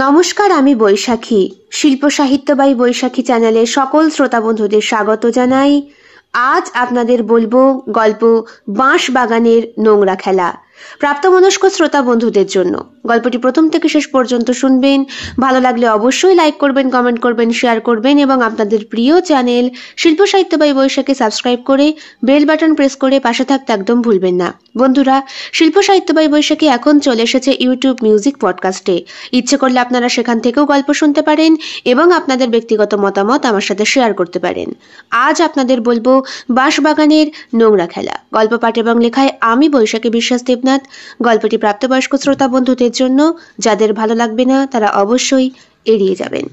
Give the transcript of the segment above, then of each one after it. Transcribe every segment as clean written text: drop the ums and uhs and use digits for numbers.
নমস্কার, আমি বৈশাখী। শিল্প সাহিত্য বাই বৈশাখী চ্যানেলে সকল শ্রোতা বন্ধুদের স্বাগত জানাই। আজ আপনাদের বলবো গল্প বাঁশ বাগানের নোংরা খেলা। প্রাপ্তবয়স্ক শ্রোতা বন্ধুদের জন্য গল্পটি প্রথম থেকে শেষ পর্যন্ত শুনবেন। ভালো লাগলে অবশ্যই লাইক করবেন, কমেন্ট করবেন, শেয়ার করবেন এবং আপনাদের প্রিয় চ্যানেল শিল্প সাহিত্য বাই বৈশাখী সাবস্ক্রাইব করে বেল বাটন প্রেস করে পাশে থাকতে একদম ভুলবেন না। বন্ধুরা, শিল্প সাহিত্য বাই বৈশাখী এখন চলে এসেছে ইউটিউব মিউজিক পডকাস্টে। ইচ্ছে করলে আপনারা সেখান থেকেও গল্প শুনতে পারেন এবং আপনাদের ব্যক্তিগত মতামত আমার সাথে শেয়ার করতে পারেন। আজ আপনাদের বলবো বাঁশবাগানের নোংরা খেলা। গল্প পাঠ এবং লেখায় আমি বৈশাখী বিশ্বাস দেবনাথ। গল্পটি প্রাপ্তবয়স্ক শ্রোতা বন্ধুদের জন্য, যাদের ভালো লাগবে না তারা অবশ্যই এড়িয়ে যাবেন।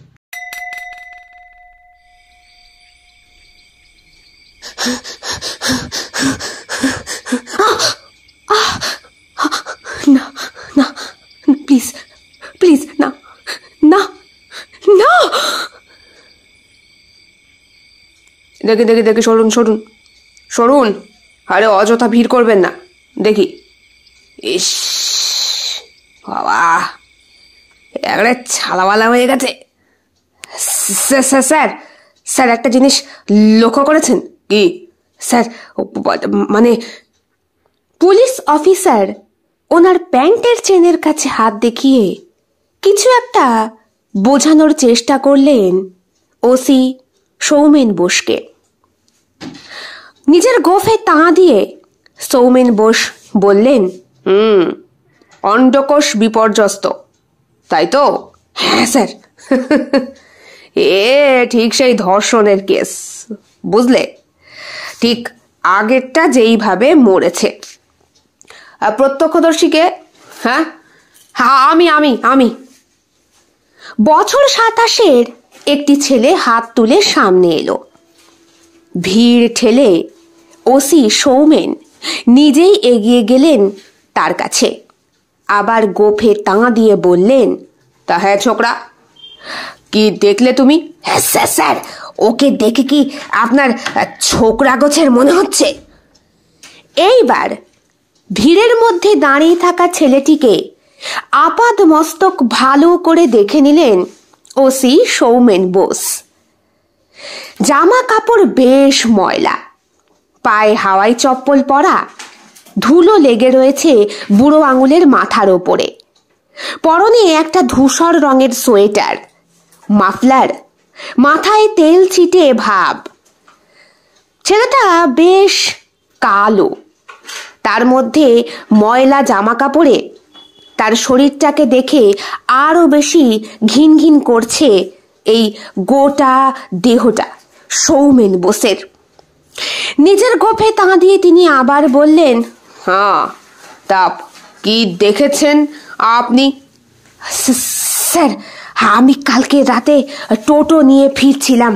না না, প্লিজ প্লিজ, না না না। দেখি দেখি দেখি, সরুন সরুন সরুন। আরে অযথা ভিড় করবেন না। দেখি। ইস বাবা, একটা ছালাওয়ালা হয়ে গেছে। স্যার স্যার, একটা জিনিস লক্ষ্য করেছেন কি স্যার? মানে পুলিশ অফিসার ওনার প্যান্টের চেনের কাছে হাত দেখিয়ে কিছু একটা বোঝানোর চেষ্টা করলেন ওসি সৌমেন বোসকে। নিজের গোফে তাঁ দিয়ে সৌমেন বোস বললেন, অন্ডকোষ বিপর্যস্ত, তাই তো? হ্যাঁ স্যার। এ ঠিক সেই ধর্ষণের কেস, বুঝলে? ঠিক আগেরটা যেইভাবে মরেছে। প্রত্যক্ষদর্শীকে? হ্যাঁ, আমি আমি আমি বছর 27-এর একটি ছেলে হাত তুলে সামনে এলো। ভিড় ঠেলে ওসি সৌমেন নিজেই এগিয়ে গেলেন তার কাছে। আবার গোফে তাঁ দিয়ে বললেন, তা হ্যাঁ ছোকরা, কি দেখলে তুমি? হ্যাঁ স্যার, ওকে দেখে কি আপনার ছোকরা গোছের মনে হচ্ছে? এইবার ভিড়ের মধ্যে দাঁড়িয়ে থাকা ছেলেটিকে আপাদ মস্তক ভালো করে দেখে নিলেন ওসি সৌমেন বোস। জামা কাপড় বেশ ময়লা, পায়ে হাওয়াই চপ্পল পরা, ধুলো লেগে রয়েছে বুড়ো আঙুলের মাথার ওপরে। পরনে একটা ধূসর রঙের সোয়েটার, মাফলার, মাথায় তেল ছিটে ভাব। ছেলেটা বেশ কালো, তার মধ্যে ময়লা জামা কাপড়ে তার শরীরটাকে দেখে আরো বেশি ঘিন ঘিন করছে এই গোটা দেহটা সৌমেন বোসের। নিজের গোফে তাঁ দিয়ে তিনি আবার বললেন, হ্যাঁ, তা কি দেখেছেন আপনি? স্যার, আমি কালকে রাতে টোটো নিয়ে ফিরছিলাম,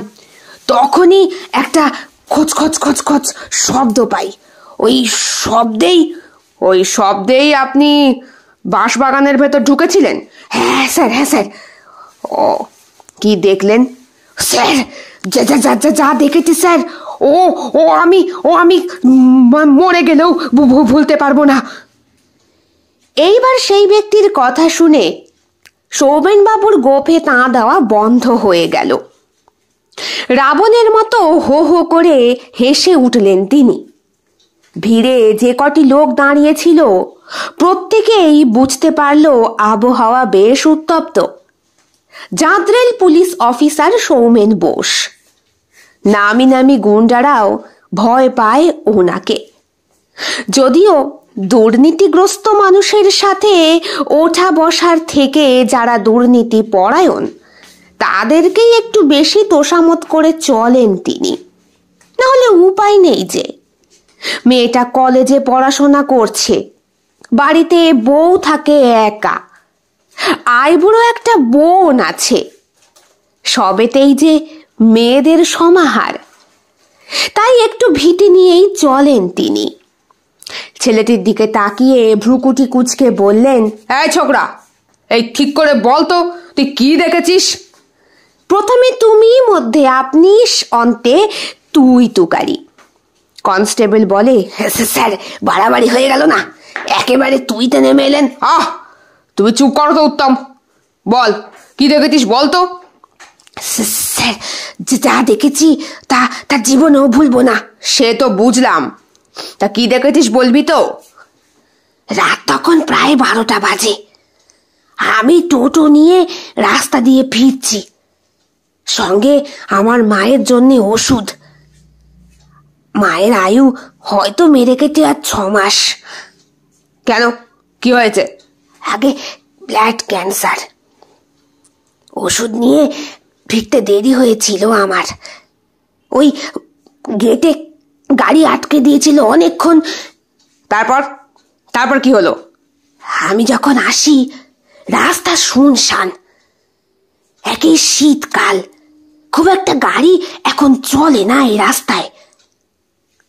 তখনই একটা খচ খচ খচ খচ শব্দ পাই। ওই শব্দেই আপনি বাঁশবাগানের ভেতর ঢুকেছিলেন? হ্যাঁ স্যার, হ্যাঁ স্যার। ও, কি দেখলেন? স্যার, যা যা যা যা যা দেখেছি স্যার, আমি মরে গেলেও ভুলতে পারবো না। এইবার সেই ব্যক্তির কথা শুনে সৌমেন বাবুর গোফে তাঁ দেওয়া বন্ধ হয়ে গেল। রাবণের মতো হো হো করে হেসে উঠলেন তিনি। ভিড়ে যে কটি লোক দাঁড়িয়েছিল প্রত্যেকেই বুঝতে পারল আবহাওয়া বেশ উত্তপ্ত। জাঁদরেল পুলিশ অফিসার সৌমেন বোস, নামি নামি গুন্ডারাও ভয় পায় ওনাকে। যদিও দুর্নীতিগ্রস্ত মানুষের সাথে ওঠা বসার থেকে যারা দুর্নীতি পরায়ণ তাদেরকেই একটু বেশি তোষামত করে চলেন তিনি। নাহলে উপায় নেই যে, মেয়েটা কলেজে পড়াশোনা করছে, বাড়িতে বউ থাকে একা, আইবুড়ো একটা বোন আছে, সবেতেই যে মেয়েদের সমাহার, তাই একটু ভীতি নিয়েই চলেন তিনি। ছেলেটির দিকে তাকিয়ে ভ্রুকুটি কুঁচকে বললেন, এই ছোকরা, এই ঠিক করে বল তো, তুই কি দেখেছিস? প্রথমে তুমি, মধ্যে আপনি, অন্তে তুই তুকারি। কনস্টেবল বলে, স্যার বাড়াবাড়ি হয়ে গেল না, একেবারে তুইতে নেমে এলেন। তুমি চুপ করো তো উত্তম। বল, কি দেখেছিস বল তো। স্যার, যা দেখেছি তা জীবনেও ভুলবো না। সে তো বুঝলাম, তা কি দেখেছিস বলবি তো? রাত তখন প্রায় 12টা বাজে। আমি টোটো নিয়ে রাস্তা দিয়ে ফিরছি, সঙ্গে আমার মায়ের জন্য ওষুধ। মায়ের আয়ু হয়তো মেরে কেটে আর 6 মাস। কেন, কি হয়েছে? আগে ব্লাড ক্যান্সার। ওষুধ নিয়ে ফিরতে দেরি হয়েছিল আমার। ওই গেটে গাড়ি আটকে দিয়েছিল অনেকক্ষণ। তারপর কি হলো? আমি যখন আসি, রাস্তা শুনশান। একই শীতকাল, খুব একটা গাড়ি এখন চলে না এই রাস্তায়।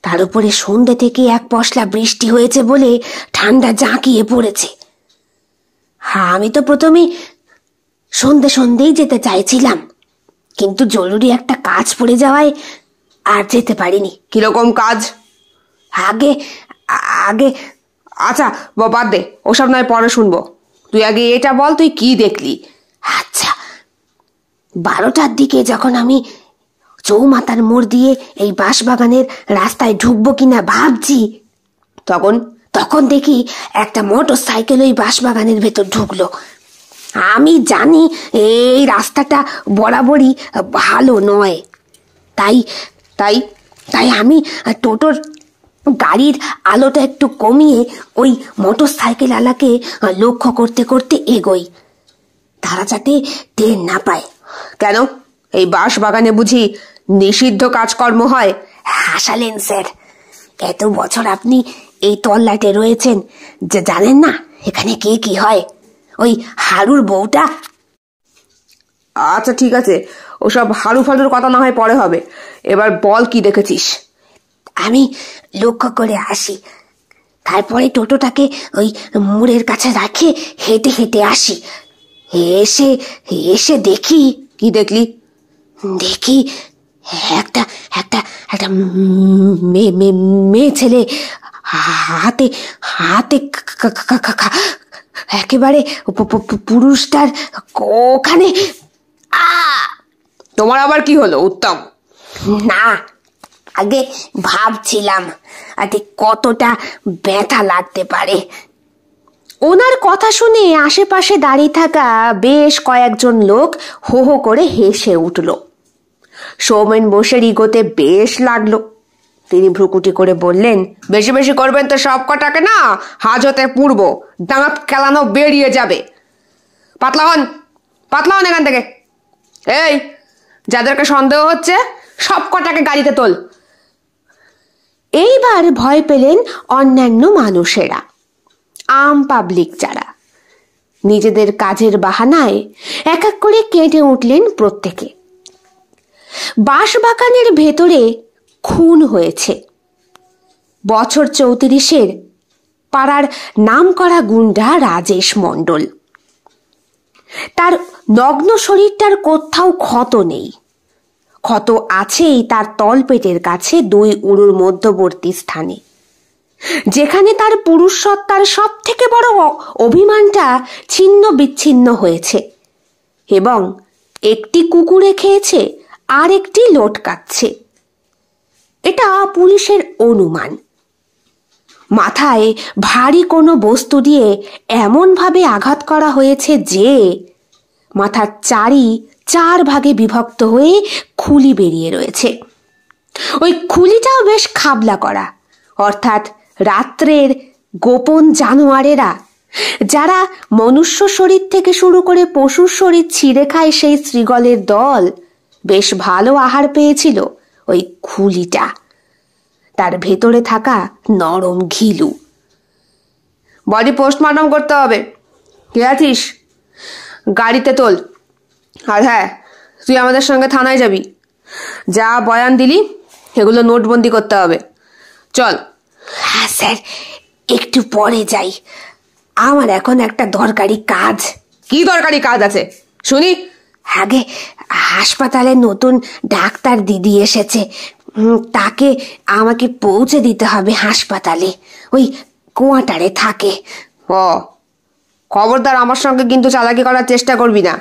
তার উপরে সন্ধ্যে থেকে এক পশলা বৃষ্টি হয়েছে বলে ঠান্ডা জাঁকিয়ে পড়েছে। আমি তো প্রথমে সন্ধ্যেই যেতে চাইছিলাম, কিন্তু জরুরি একটা কাজ পড়ে যাওয়ায় আর যেতে পারিনি। কিরকম কাজ? আগে আগে আচ্ছা বাদ দে, ওসব নয় পরে শুনবো। তুই আগে এটা বল, তুই কি দেখলি? আচ্ছা, 12টার দিকে যখন আমি চৌমাথার মোড় দিয়ে এই বাঁশবাগানের রাস্তায় ঢুকবো কিনা ভাবছি, তখন দেখি একটা মোটর সাইকেল ওই বাঁশবাগানের ভেতর ঢুকলো। আমি জানি এই রাস্তাটা বরাবরই ভালো নয়, তাই তাই তাই আমি টোটোর গাড়ির আলোটা একটু কমিয়ে ওই মোটর সাইকেল আলাকে লক্ষ্য করতে করতে এগোই, তারা যাতে টের না পায়। কেন, এই বাঁশবাগানে বুঝি নিষিদ্ধ কাজকর্ম হয়? হাসালেন স্যার, এত বছর আপনি এই তল্লাটে রয়েছেন, যে জানেন না এখানে কে কি হয়? ওই হারুর বউটা। আচ্ছা ঠিক আছে, ওসব হারু ফালুর কথা না হয় পরে হবে, এবার বল কি দেখেছিস? আমি লক্ষ্য করে আসি, তারপরে টোটোটাকে ওই মোড়ের কাছে রাখে হেঁটে হেঁটে আসি। এসে দেখি। কি দেখলি? দেখি একটা একটা একটা মেয়ে ছেলে হাতে হাতে একেবারে পুরুষটার ওখানে। তোমার আবার কি হলো উত্তম? না, আগে ভাবছিলাম আগে কতটা ব্যথা লাগতে পারে। ওনার কথা শুনে আশেপাশে দাঁড়িয়ে থাকা বেশ কয়েকজন লোক হো হো করে হেসে উঠল। সৌমেন বসে ইগোতে বেশ লাগলো। তিনি ভ্রুকুটি করে বললেন, বেশি বেশি করবেন তো সব কটাকে না হাজতে পূর্ব দাঁত কেলানো বেরিয়ে যাবে। পাতলা হন এখান থেকে। এই, যাদেরকে সন্দেহ হচ্ছে সব কটাকে গাড়িতে তোল। এইবার ভয় পেলেন অন্যান্য মানুষেরা, আম পাবলিক যারা। নিজেদের কাজের বাহানায় এক এক করে কেঁদে উঠলেন প্রত্যেকে। বাঁশবাগানের ভেতরে খুন হয়েছে। বছর 34-এর পাড়ার নামকরা গুন্ডা রাজেশ মণ্ডল। তার নগ্ন শরীরটার কোথাও ক্ষত নেই, ক্ষত আছেই তার তলপেটের কাছে 2 উরুর মধ্যবর্তী স্থানে, যেখানে তার পুরুষ সত্তার সব থেকে বড় অভিমানটা ছিন্ন বিচ্ছিন্ন হয়েছে এবং একটি কুকুরে খেয়েছে আর একটি লটকাচ্ছে। এটা পুলিশের অনুমান। মাথায় ভারী কোনো বস্তু দিয়ে এমনভাবে আঘাত করা হয়েছে যে মাথার 4 ভাগে বিভক্ত হয়ে খুলি বেরিয়ে রয়েছে। ওই খুলিটাও বেশ খাবলা করা, অর্থাৎ রাত্রের গোপন জানোয়ারেরা, যারা মনুষ্য শরীর থেকে শুরু করে পশুর শরীর ছিঁড়ে খায়, সেই শ্রীগলের দল বেশ ভালো আহার পেয়েছিল ওই খুলিটা, তার ভেতরে থাকা নরম ঘিলু। বডি পোস্টমর্টম করতে হবে। কে আছিস? গাড়িতে তোল। আর হ্যাঁ, তুই আমাদের সঙ্গে থানায় যাবি। যা বয়ান দিলি এগুলো নোটবন্দি করতে হবে। চল। হ্যাঁ স্যার, একটু পরে যাই, আমার এখন একটা দরকারি কাজ। কি দরকারি কাজ আছে শুনি? আগে হাসপাতালে নতুন ডাক্তার দিদি এসেছে, তাকে আমাকে পৌঁছে দিতে হবে হাসপাতালে। ওই কোয়ার্টারে থাকে। ও, খবরদার আমার সঙ্গে কিন্তু চালাকি করার চেষ্টা করবি না।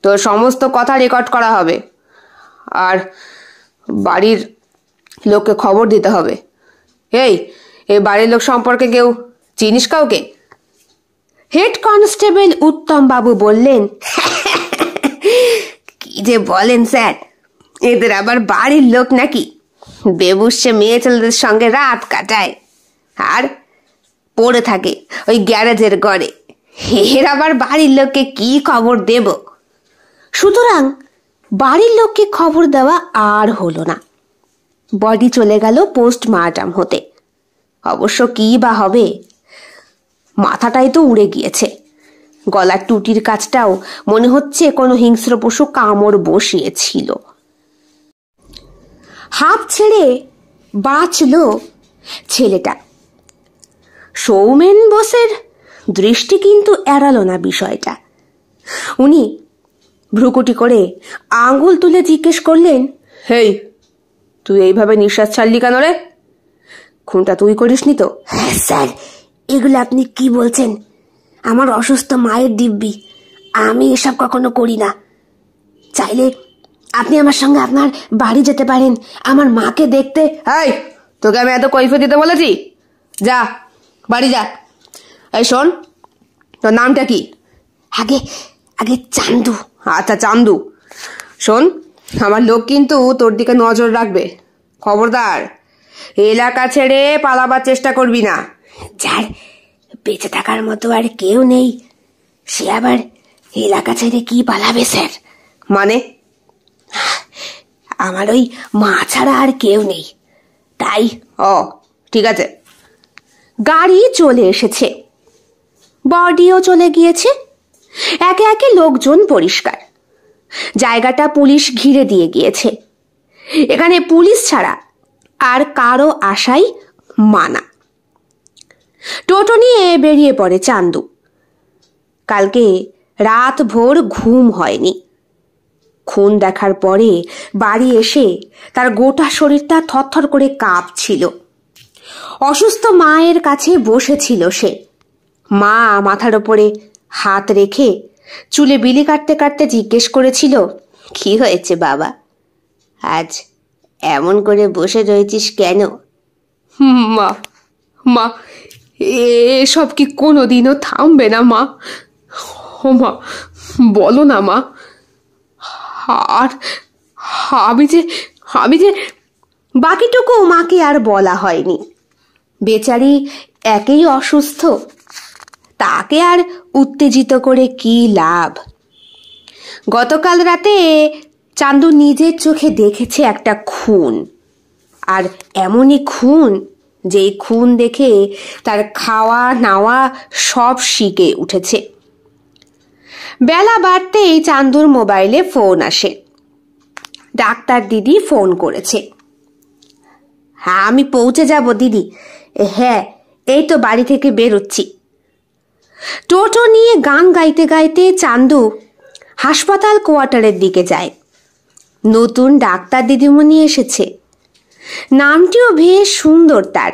তোর সমস্ত কথা রেকর্ড করা হবে, আর বাড়ির লোককে খবর দিতে হবে। এই বাড়ির লোক সম্পর্কে কেউ চিনিস কাউকে? হেড কনস্টেবল উত্তম বাবু বললেন, কি যে বলেন স্যার, এদের আবার বাড়ির লোক নাকি? বেবুসে মেয়ে ছেলেদের সঙ্গে রাত কাটায় আর পড়ে থাকে ওই গ্যারেজের ঘরে। এর আবার বাড়ির লোককে কি খবর দেব? সুতরাং বাড়ির লোককে খবর দেওয়া আর হলো না। বডি চলে গেল পোস্টমর্টম হতে। অবশ্য কি বা হবে, মাথাটাই তো উড়ে গিয়েছে। গলার টুটির কাছটাও মনে হচ্ছে কোনো হিংস্র পশু কামড় বসিয়েছিল। হাঁপ ছেড়ে বাঁচল ছেলেটা। সৌমেন বোসের দৃষ্টি কিন্তু এড়ালো না বিষয়টা। উনি ভ্রুকুটি করে আঙ্গুল তুলে জিজ্ঞেস করলেন, হেই, তুই এইভাবে নিঃশ্বাস ছাড়লি কেন রে? খুনটা তুই করিসনি তো? হ্যাঁ স্যার, এগুলো আপনি কি বলছেন? আমার অসুস্থ মায়ের দিব্যি, আমি এসব কখনো করি না। চাইলে আপনি আমার সঙ্গে আপনার বাড়ি যেতে পারেন আমার মাকে দেখতে। এই, তোকে আমি এত কৈফিয়ত দিতে বলেছি? যা, বাড়ি যা। এই শোন, তোর নামটা কি? আগে আগে চান্দু। আচ্ছা, চান্দু। শোন, আমার লোক কিন্তু তোর দিকে নজর রাখবে। খবরদার এলাকা ছেড়ে পালাবার চেষ্টা করবি না। যার বেঁচে থাকার মতো আর কেউ নেই, সে আবার এলাকা ছেড়ে কি পালাবে স্যার? মানে? আমার ওই মা ছাড়া আর কেউ নেই, তাই। ও, ঠিক আছে। গাড়ি চলে এসেছে, বডিও চলে গিয়েছে। একে একে লোকজন পরিষ্কার। জায়গাটা পুলিশ ঘিরে দিয়ে গিয়েছে। এখানে পুলিশ ছাড়া আর কারো আশাই মানা। টোটো নিয়ে বেরিয়ে পড়ে চান্দু। কালকে রাত ভোর ঘুম হয়নি। খুন দেখার পরে বাড়ি এসে তার গোটা শরীরটা থরথর করে কাঁপছিল। অসুস্থ মায়ের কাছে বসেছিল সে। মা মাথার ওপরে হাত রেখে চুলে বিলি কাটতে কাটতে জিজ্ঞেস করেছিল, কি হয়েছে বাবা, আজ এমন করে বসে রয়েছিস কেন? মা, মা, এসব কি কোনোদিনও থামবে না মা? ও মা, বলো না মা। আর আমি যে বাকিটুকু মাকে আর বলা হয়নি। বেচারি একেই অসুস্থ, তাকে আর উত্তেজিত করে কি লাভ? গতকাল রাতে চান্দু নিজের চোখে দেখেছে একটা খুন, আর এমনই খুন যেই খুন দেখে তার খাওয়া নাওয়া সব শিখে উঠেছে। বেলা বাড়তেই চান্দুর মোবাইলে ফোন আসে। ডাক্তার দিদি ফোন করেছে। হ্যাঁ, আমি পৌঁছে যাব দিদি। হ্যাঁ, এই তো বাড়ি থেকে বেরোচ্ছি। টোটো নিয়ে গান গাইতে গাইতে চান্দু হাসপাতাল কোয়ার্টারের দিকে যায়। নতুন ডাক্তার দিদিমণি এসেছে। নামটিও বেশ সুন্দর তার,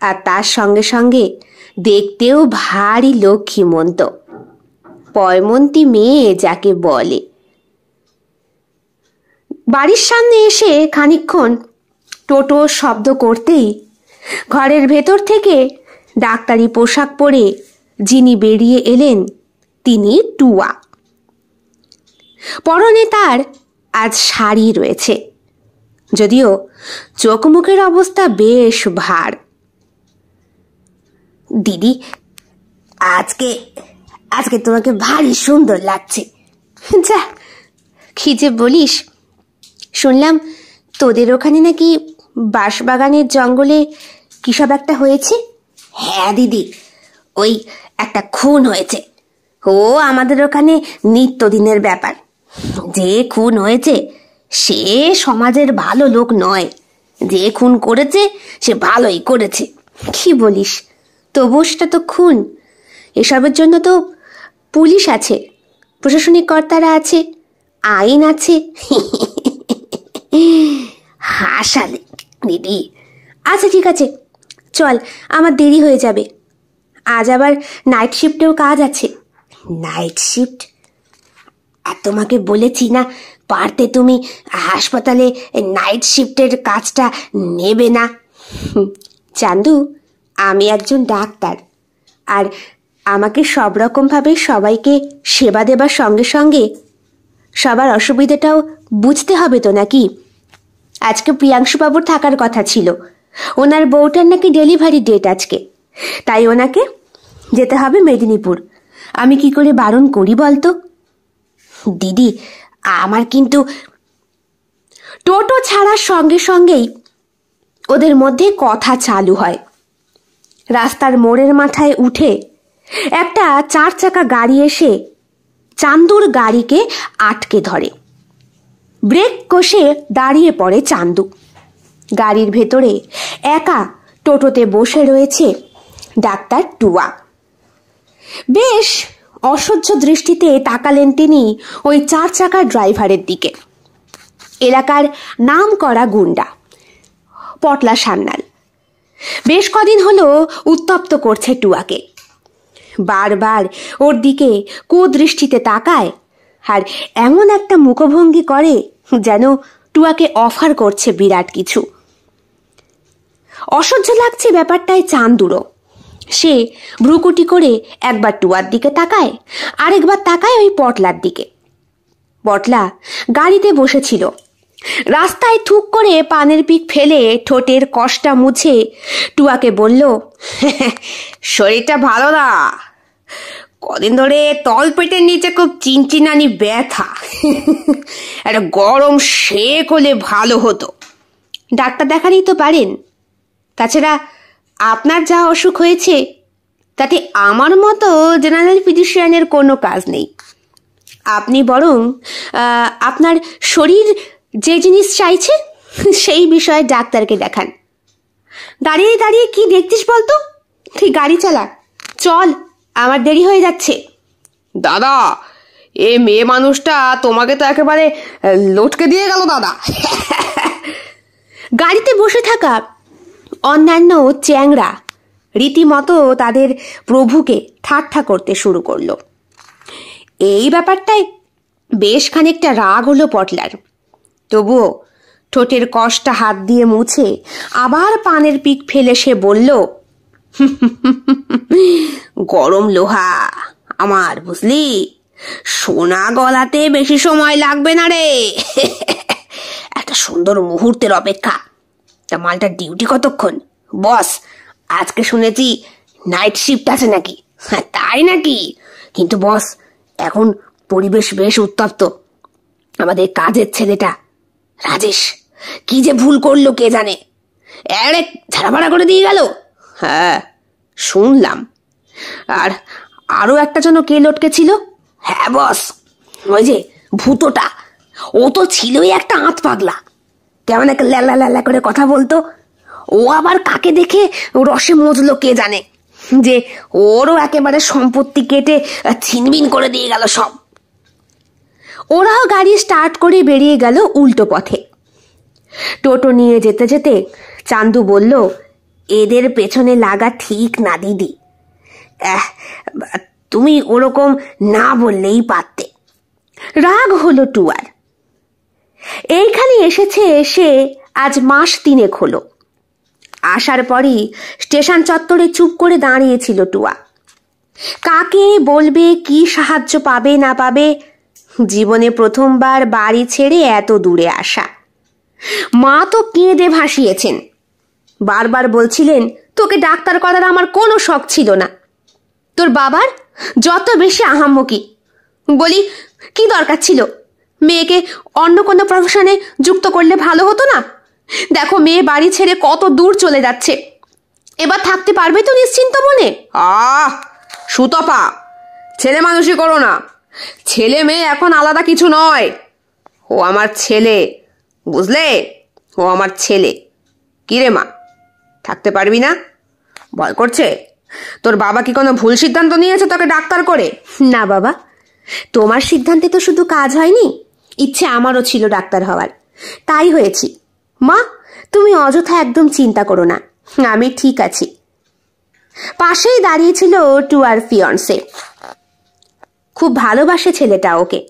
আর তার সঙ্গে সঙ্গে দেখতেও ভারী লক্ষ্মীমন্ত, পয়মন্তী মেয়ে যাকে বলে। বাড়ির সামনে এসে খানিকক্ষণ টোটো শব্দ করতেই ঘরের ভেতর থেকে ডাক্তারি পোশাক পরে যিনি বেরিয়ে এলেন তিনি টুয়া। পরনে তার আজ শাড়ি রয়েছে, যদিও চোখ মুখের অবস্থা বেশ ভার। দিদি, আজকে আজকে তোমাকে ভারী সুন্দর লাগছে। যা, কি যে বলিস। শুনলাম তোদের ওখানে নাকি বাঁশবাগানের জঙ্গলে কিসব একটা হয়েছে? হ্যাঁ দিদি, ওই একটা খুন হয়েছে। ও আমাদের ওখানে নিত্যদিনের ব্যাপার। যে খুন হয়েছে সে সমাজের ভালো লোক নয়। যে খুন করেছে সে ভালোই করেছে। কি বলিস, তবু সেটা তো খুন। এসবের জন্য তো পুলিশ আছে, প্রশাসনিক কর্তারা আছে, আইন আছে। হাসালে দিদি। আচ্ছা ঠিক আছে, চল, আমার দেরি হয়ে যাবে। আজ আবার নাইট শিফটেও কাজ আছে। Night shift? আর তোমাকে বলেছি না পারতে তুমি হাসপাতালে নাইট শিফটের কাজটা নেবে না। চান্দু, আমি একজন ডাক্তার, আর আমাকে সব রকমভাবে সবাইকে সেবা দেবার সঙ্গে সঙ্গে সবার অসুবিধাটাও বুঝতে হবে তো নাকি? আজকে প্রিয়াংশুবাবুর থাকার কথা ছিল, ওনার বউটার নাকি ডেলিভারি ডেট আজকে, তাই ওনাকে যেতে হবে মেদিনীপুর। আমি কি করে বারণ করি বলতো? দিদি, আমার কিন্তু। টোটো ছাড়ার সঙ্গে সঙ্গেই ওদের মধ্যে কথা চালু হয়। রাস্তার মোড়ের মাথায় উঠে একটা 4 চাকা গাড়ি এসে চান্দুর গাড়িকে আটকে ধরে। ব্রেক কষে দাঁড়িয়ে পড়ে চান্দু। গাড়ির ভেতরে একা টোটোতে বসে রয়েছে ডাক্তার টুয়া। বেশ অসহ্য দৃষ্টিতে তাকালেন তিনি ওই 4 চাকার ড্রাইভারের দিকে। এলাকার নাম করা গুন্ডা পটলা সান্যাল বেশ কদিন হলো উত্তপ্ত করছে টুয়াকে। বারবার ওর দিকে কুদৃষ্টিতে তাকায় আর এমন একটা মুখভঙ্গি করে যেন টুয়াকে অফার করছে বিরাট কিছু। অসহ্য লাগছে ব্যাপারটায় চান্দুরও। সে ভ্রুকুটি করে একবার টুয়ার দিকে তাকায়, আরেকবার তাকায় ওই পটলার দিকে। পটলা গাড়িতে বসেছিল। রাস্তায় থুক করে পানের পিক ফেলে ঠোঁটের কষ্টা মুছে টুয়াকে বলল, শরীরটা ভালো না, কদিন ধরে তল পেটের নিচে খুব চিনচিনানি ব্যথা, একটা গরম সেক হলে ভালো হতো। ডাক্তার দেখালেই তো পারেন। তাছাড়া আপনার যা অসুখ হয়েছে তাতে আমার মতো জেনারেল ফিজিশিয়ানের কোনো কাজ নেই। আপনি বরং আপনার শরীর যে জিনিস চাইছে সেই বিষয়ে ডাক্তারকে দেখান। দাঁড়িয়ে দাঁড়িয়ে কি দেখছিস বলতো? তুই গাড়ি চালা, চল, আমার দেরি হয়ে যাচ্ছে। দাদা, এ মেয়ে মানুষটা তোমাকে তো একেবারে লটকে দিয়ে গেল দাদা। গাড়িতে বসে থাকা অন্যান্য চ্যাংরা রীতিমতো তাদের প্রভুকে ঠাট্টা করতে শুরু করলো। এই ব্যাপারটায় বেশ খানিকটা রাগ হলো পটলার। তবুও ঠোঁটের কষ্টা হাত দিয়ে মুছে আবার পানের পিক ফেলে সে বলল, গরম লোহা আমার, বুঝলি, সোনা গলাতে বেশি সময় লাগবে না রে। একটা সুন্দর মুহূর্তের অপেক্ষা। তা মালটার ডিউটি কতক্ষণ? বস, আজকে শুনেছি নাইট শিফট আছে নাকি? তাই নাকি? কিন্তু বস, এখন পরিবেশ বেশ উত্তপ্ত। আমাদের কাজের ছেলেটা রাজেশ কি যে ভুল করলো কে জানে, এক ঝাড়াভাড়া করে দিয়ে গেল। হ্যাঁ, শুনলাম। আর আরো একটা যেন কে লটকে ছিল। হ্যাঁ বস, ওই যে ভূতটা, ও তো ছিলই একটা আঁত পাগলা। কেমন একটা ল্যালা ল্যালা করে কথা বলতো। ও আবার কাকে দেখে রসে মজলো কে জানে, যে ওরও একেবারে সম্পত্তি কেটে ছিনবিন করে দিয়ে গেল সব। ওরাও গাড়ি স্টার্ট করে বেরিয়ে গেল উল্টো পথে। টোটো নিয়ে যেতে যেতে চান্দু বলল, এদের পেছনে লাগা ঠিক না দিদি। তুমি ওরকম না বললেই পারতে। রাগ হলো টুয়ার। এইখানে এসেছে সে আজ মাস 3 হলো। আসার পরই স্টেশন চত্বরে চুপ করে দাঁড়িয়েছিল টুয়া। কাকে বলবে, কি সাহায্য পাবে না পাবে। জীবনে প্রথমবার বাড়ি ছেড়ে এত দূরে আসা। মা তো কেঁদে ভাসিয়েছেন, বারবার বলছিলেন, তোকে ডাক্তার করার আমার কোনো শখ ছিল না। তোর বাবার যত বেশি আহাম্মকি। বলি, কি দরকার ছিল? মেয়েকে অন্য কোনো প্রফেশনে যুক্ত করলে ভালো হতো না? দেখো, মেয়ে বাড়ি ছেড়ে কত দূর চলে যাচ্ছে। এবার থাকতে পারবে তো নিশ্চিন্ত মনে? সুতপা, ছেলে মানুষই করো না। ছেলে মেয়ে এখন আলাদা কিছু নয়। ও আমার ছেলে, বুঝলে? ও আমার ছেলে। কি রে মা, থাকতে পারবি না? ভয় করছে? তোর বাবা কি কোনো ভুল সিদ্ধান্ত নিয়েছে তোকে ডাক্তার করে? না বাবা, তোমার সিদ্ধান্তে তো শুধু কাজ হয়নি, ইচ্ছে আমারও ছিল ডাক্তার হওয়ার, তাই হয়েছি। মা, তুমি অযথা একদম চিন্তা করো না, আমি ঠিক আছি। পাশেই দাঁড়িয়েছিল টুয়ার ফিয়ন্সে। খুব ভালোবাসে ছেলেটা ওকে।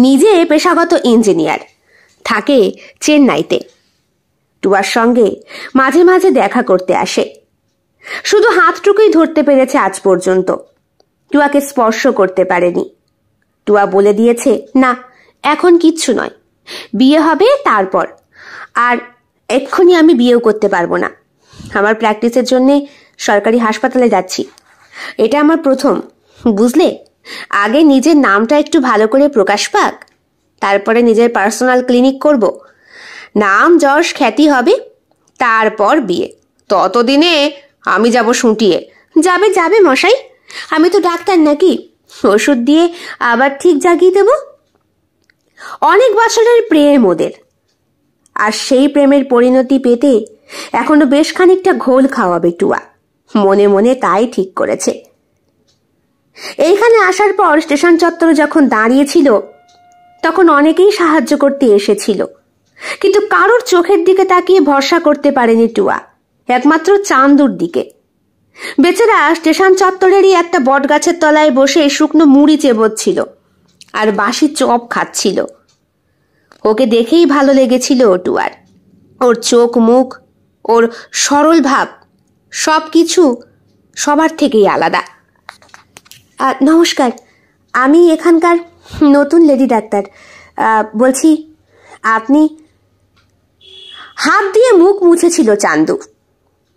নিজে পেশাগত ইঞ্জিনিয়ার, থাকে চেন্নাইতে। টুয়ার সঙ্গে মাঝে মাঝে দেখা করতে আসে। শুধু হাতটুকুই ধরতে পেরেছে আজ পর্যন্ত, টুয়াকে স্পর্শ করতে পারেনি। টুয়া বলে দিয়েছে, না এখন কিচ্ছু নয়, বিয়ে হবে তারপর, আর এক্ষুনি আমি বিয়েও করতে পারবো না। আমার প্র্যাকটিসের জন্যে সরকারি হাসপাতালে যাচ্ছি, এটা আমার প্রথম, বুঝলে? আগে নিজের নামটা একটু ভালো করে প্রকাশ পাক, তারপরে নিজের পার্সোনাল ক্লিনিক করব। নাম যশ খ্যাতি হবে, তারপর বিয়ে। ততদিনে আমি যাব শুঁটিয়ে। যাবে যাবে মশাই, আমি তো ডাক্তার নাকি, ওষুধ দিয়ে আবার ঠিক জাগিয়ে দেব। অনেক বছরের প্রেম ওদের, আর সেই প্রেমের পরিণতি পেতে এখনো বেশ খানিকটা ঘোল খাওয়াবে টুয়া। মনে মনে তাই ঠিক করেছে। এইখানে আসার পর স্টেশন চত্বরে যখন দাঁড়িয়েছিল তখন অনেকেই সাহায্য করতে এসেছিল, কিন্তু কারোর চোখের দিকে তাকিয়ে ভরসা করতে পারেনি টুয়া, একমাত্র চান্দুর দিকে। বেচারা স্টেশন চত্বরেরই একটা বটগাছের তলায় বসে শুকনো মুড়ি চেবোচ্ছিল আর বাসি চপ খাচ্ছিল। ওকে দেখেই ভালো লেগেছিল টুয়ার। ওর চোখ মুখ, ওর সরল ভাব, সব কিছু সবার থেকেই আলাদা। নমস্কার, আমি এখানকার নতুন লেডি ডাক্তার, বলছি আপনি। হাত দিয়ে মুখ মুছেছিল চান্দু,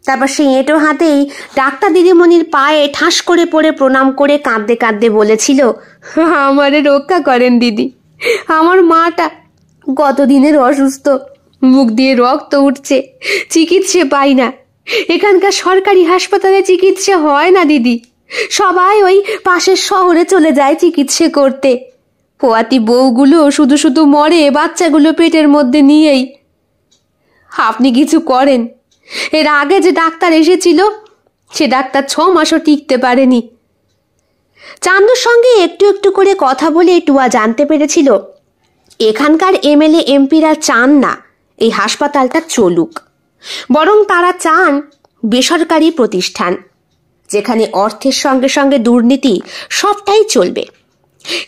তারপর সে এঁটো হাতেই ডাক্তার দিদিমণির পায়ে ঠাস করে পড়ে প্রণাম করে কাঁদতে কাঁদতে বলেছিল, আমারে রক্ষা করেন দিদি, আমার মাটা কতদিনের অসুস্থ, মুখ দিয়ে রক্ত উঠছে, চিকিৎসা পাই না। এখানকার সরকারি হাসপাতালে চিকিৎসা হয় না দিদি, সবাই ওই পাশের শহরে চলে যায় চিকিৎসা করতে। পোয়াতি বউগুলো শুধু শুধু মরে বাচ্চাগুলো পেটের মধ্যে নিয়েই। আপনি কিছু করেন। এর আগে যে ডাক্তার এসেছিল সে ডাক্তার 6 মাসও টিকতে পারেনি। চান্দুর সঙ্গে একটু একটু করে কথা বলে টুয়া জানতে পেরেছিল এখানকার এমএলএ এমপিরা চান না এই হাসপাতালটা চলুক, বরং তারা চান বেসরকারি প্রতিষ্ঠান যেখানে অর্থের সঙ্গে সঙ্গে দুর্নীতি সবটাই চলবে।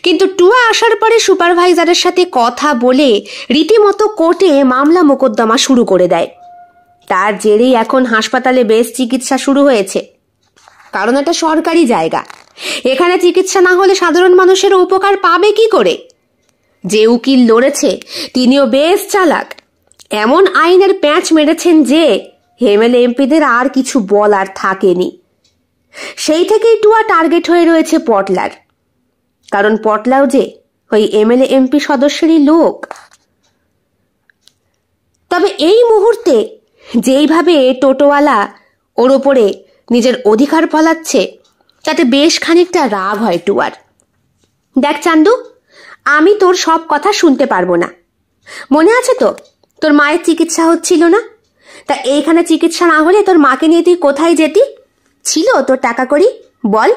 কিন্তু টুয়া আসার পরে সুপারভাইজারের সাথে কথা বলে রীতিমতো কোর্টে মামলা মোকদ্দমা শুরু করে দেয়। তার জেরেই এখন হাসপাতালে বেশ চিকিৎসা শুরু হয়েছে, কারণ এটা সরকারি জায়গা। এখানে চিকিৎসা না হলে সাধারণ মানুষের উপকার পাবে কি করে? যে উকিল লড়েছে তিনিও বেশ চালাক, এমন আইনের প্যাঁচ মেরেছেন যে এমএলএ এমপিদের আর কিছু বলার থাকেনি। সেই থেকেই টুয়া টার্গেট হয়ে রয়েছে পটলার, কারণ পটলাও যে ওই এমএলএ এমপি সদস্যেরই লোক। তবে এই মুহূর্তে যেইভাবে টোটোওয়ালা ওর ওপরে নিজের অধিকার ফলাচ্ছে তাতে বেশ খানিকটা রাগ হয় টুয়ার। দেখ চান্দু, আমি তোর সব কথা শুনতে পারবো না। মনে আছে তো তোর মায়ের চিকিৎসা হচ্ছিল না? তা এইখানে চিকিৎসা না হলে তোর মাকে নিয়ে তুই কোথায় যেতি? ছিল তোর টাকা করি, বল?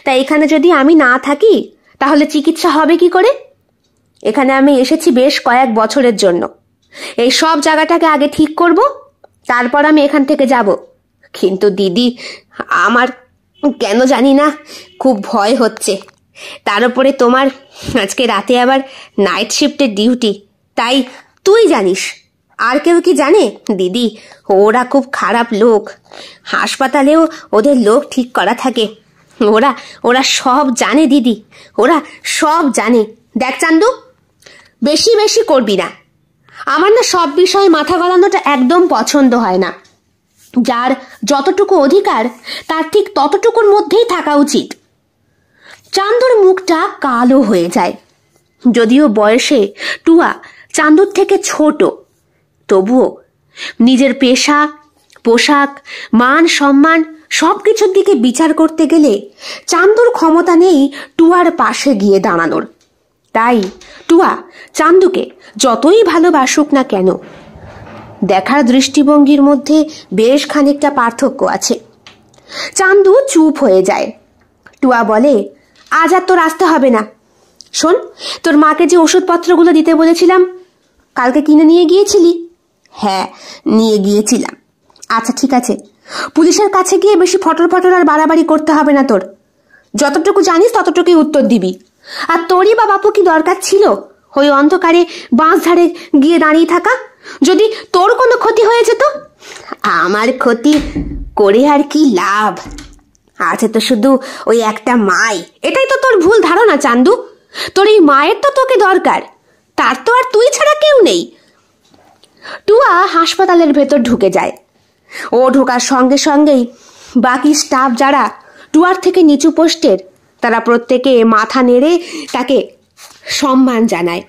তা এখানে যদি আমি না থাকি তাহলে চিকিৎসা হবে কি করে? এখানে আমি এসেছি বেশ কয়েক বছরের জন্য। এই সব জায়গাটাকে আগে ঠিক করব, তারপর আমি এখান থেকে যাব। কিন্তু দিদি, আমার কেন জানি না খুব ভয় হচ্ছে। তার উপরে তোমার আজকে রাতে আবার নাইট শিফটের ডিউটি, তাই তুই জানিস। আর কেউ কি জানে? দিদি, ওরা খুব খারাপ লোক, হাসপাতালেও ওদের লোক ঠিক করা থাকে। ওরা সব জানে দিদি, ওরা সব জানে। দেখ চান্দু, বেশি বেশি করবি না। আমার না সব বিষয়ে মাথা গলানোটা একদম পছন্দ হয় না। যার যতটুকু অধিকার তার ঠিক ততটুকুর মধ্যেই থাকা উচিত। চান্দুর মুখটা কালো হয়ে যায়। যদিও বয়সে টুয়া চান্দুর থেকে ছোট, তবুও নিজের পেশা, পোশাক, মান সম্মান সবকিছুর দিকে বিচার করতে গেলে চান্দুর ক্ষমতা নেই টুয়ার পাশে গিয়ে দাঁড়ানোর। তাই টুয়া চান্দুকে যতই ভালোবাসুক না কেন, দেখার দৃষ্টিভঙ্গির মধ্যে বেশ খানিকটা পার্থক্য আছে। চান্দু চুপ হয়ে যায়। টুয়া বলে, আজ আর তোর আসতে হবে না। শোন, তোর মাকে যে ওষুধপত্রগুলো দিতে বলেছিলাম কালকে কিনে নিয়ে গিয়েছিলি? হ্যাঁ, নিয়ে গিয়েছিলাম। আচ্ছা ঠিক আছে, পুলিশের কাছে গিয়ে বেশি ফটর ফটর আর বাড়াবাড়ি করতে হবে না তোর। যতটুকু জানিস ততটুকুই উত্তর দিবি। আর তোরই বা বাপু কি দরকার ছিল ওই অন্ধকারে বাঁশ ধারে গিয়ে দাঁড়িয়ে থাকা? যদি তোর কোনো ক্ষতি হয়ে যেত? আমার ক্ষতি করে আর কি লাভ আছে? তো শুধু ওই একটা মাই। এটাই তো তোর ভুল ধারণা চান্দু। তোর এই মায়ের তো তোকে দরকার, তার তো আর তুই ছাড়া কেউ নেই। টুয়া হাসপাতালের ভেতর ঢুকে যায়। ও ঢোকার সঙ্গে সঙ্গেই বাকি স্টাফ যারা টুয়ার থেকে নিচু পোস্টের, তারা প্রত্যেকে মাথা নেড়ে তাকে সম্মান জানায়।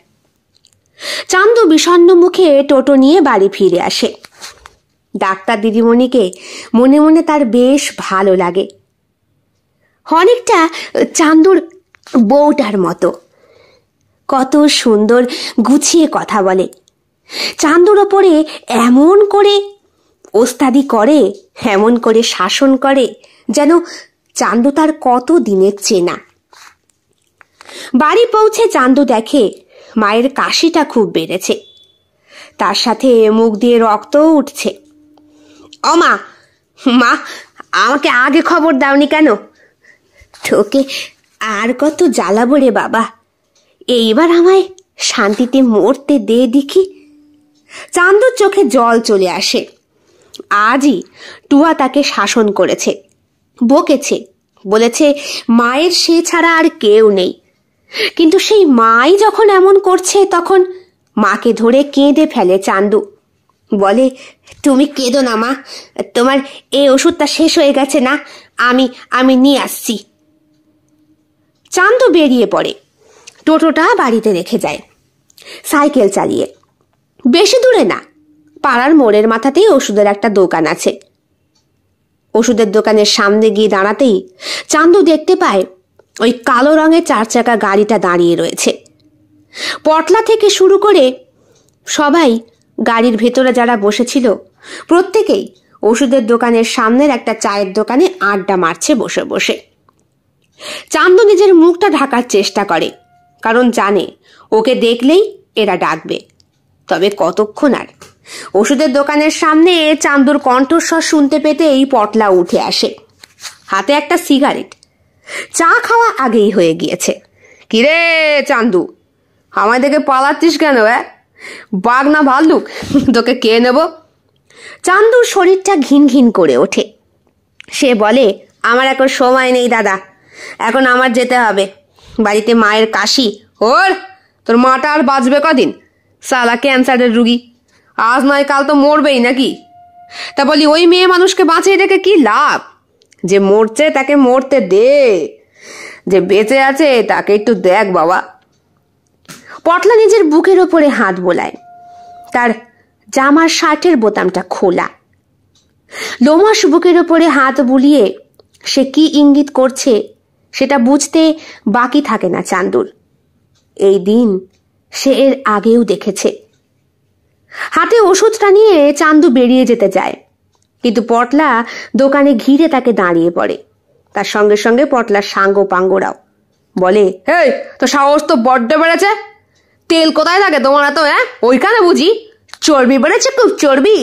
চান্দু বিষণ্ণ মুখে টোটো নিয়ে বাড়ি ফিরে আসে। ডাক্তার দিদিমণিকে মনে মনে তার বেশ ভালো লাগে। অনেকটা চান্দুর বউটার মতো। কত সুন্দর গুছিয়ে কথা বলে, চান্দুর ওপরে এমন করে ওস্তাদি করে, এমন করে শাসন করে যেন চান্দু তার কত দিনের চেনা। বাড়ি পৌঁছে চান্দু দেখে মায়ের কাশিটা খুব বেড়েছে, তার সাথে মুখ দিয়ে রক্তও উঠছে। ও মা, মা আমাকে আগে খবর দাওনি কেন? তোকে আর কত জ্বালাবো রে বাবা, এইবার আমায় শান্তিতে মরতে দে দেখি। চান্দুর চোখে জল চলে আসে। আজই টুয়া তাকে শাসন করেছে, বকেছে, বলেছে মায়ের সে ছাড়া আর কেউ নেই। কিন্তু সেই মাই যখন এমন করছে তখন মাকে ধরে কেঁদে ফেলে চান্দু। বলে, তুমি কেঁদো না মা, তোমার এই ওষুধটা শেষ হয়ে গেছে না, আমি নিয়ে আসছি। চান্দু বেরিয়ে পড়ে, টোটোটা বাড়িতে রেখে যায় সাইকেল চালিয়ে। বেশি দূরে না, পাড়ার মোড়ের মাথাতেই ওষুধের একটা দোকান আছে। ওষুধের দোকানের সামনে গিয়ে দাঁড়াতেই চান্দু দেখতে পায় ওই কালো রঙের 4 চাকা গাড়িটা দাঁড়িয়ে রয়েছে। পটলা থেকে শুরু করে সবাই গাড়ির ভেতরে যারা বসেছিল প্রত্যেকেই ওষুধের দোকানের সামনের একটা চায়ের দোকানে আড্ডা মারছে বসে বসে। চান্দু নিজের মুখটা ঢাকার চেষ্টা করে, কারণ জানে ওকে দেখলেই এরা ডাকবে। তবে কতক্ষণ আর? ওষুধের দোকানের সামনে চান্দুর কণ্ঠস্বর শুনতে পেতেই পটলা উঠে আসে, হাতে একটা সিগারেট। চা খাওয়া আগেই হয়ে গিয়েছে। কিরে চান্দু, আমায় দেখে পালাচ্ছিস কেন? বাঘ না ভাল্লুক, তোকে কে নেব? চান্দুর শরীরটা ঘিন ঘিন করে ওঠে। সে বলে, আমার এখন সময় নেই দাদা, এখন আমার যেতে হবে, বাড়িতে মায়ের কাশি। ওর তোর মাটা আর বাঁচবে কদিন? সালা ক্যান্সারের রুগী, আজ নয় কাল তো মরবেই নাকি? তা বলি, ওই মেয়ে মানুষকে বাঁচিয়ে রেখে কি লাভ? যে মরছে তাকে মরতে দে, যে বেঁচে আছে তাকে একটু দেখ বাবা। পটলা নিজের বুকের ওপরে হাত বোলায়। তার জামার শার্টের বোতামটা খোলা। লোমাস বুকের ওপরে হাত বুলিয়ে সে কি ইঙ্গিত করছে সেটা বুঝতে বাকি থাকে না চান্দুর। এই দিন সে এর আগেও দেখেছে। হাতে ওষুধটা নিয়ে চান্দু বেরিয়ে যেতে যায়, কিন্তু পটলা দোকানে ঘিরে তাকে দাঁড়িয়ে পড়ে। তার সঙ্গে সঙ্গে পটলার সাঙ্গ পাঙ্গরাও। বলে, এই তো সাহস তো বড্ড বেড়েছে, তেল কোথায় থাকে তোমার এত? ওইখানে বুঝি চর্বি বেড়েছে খুব, চর্বি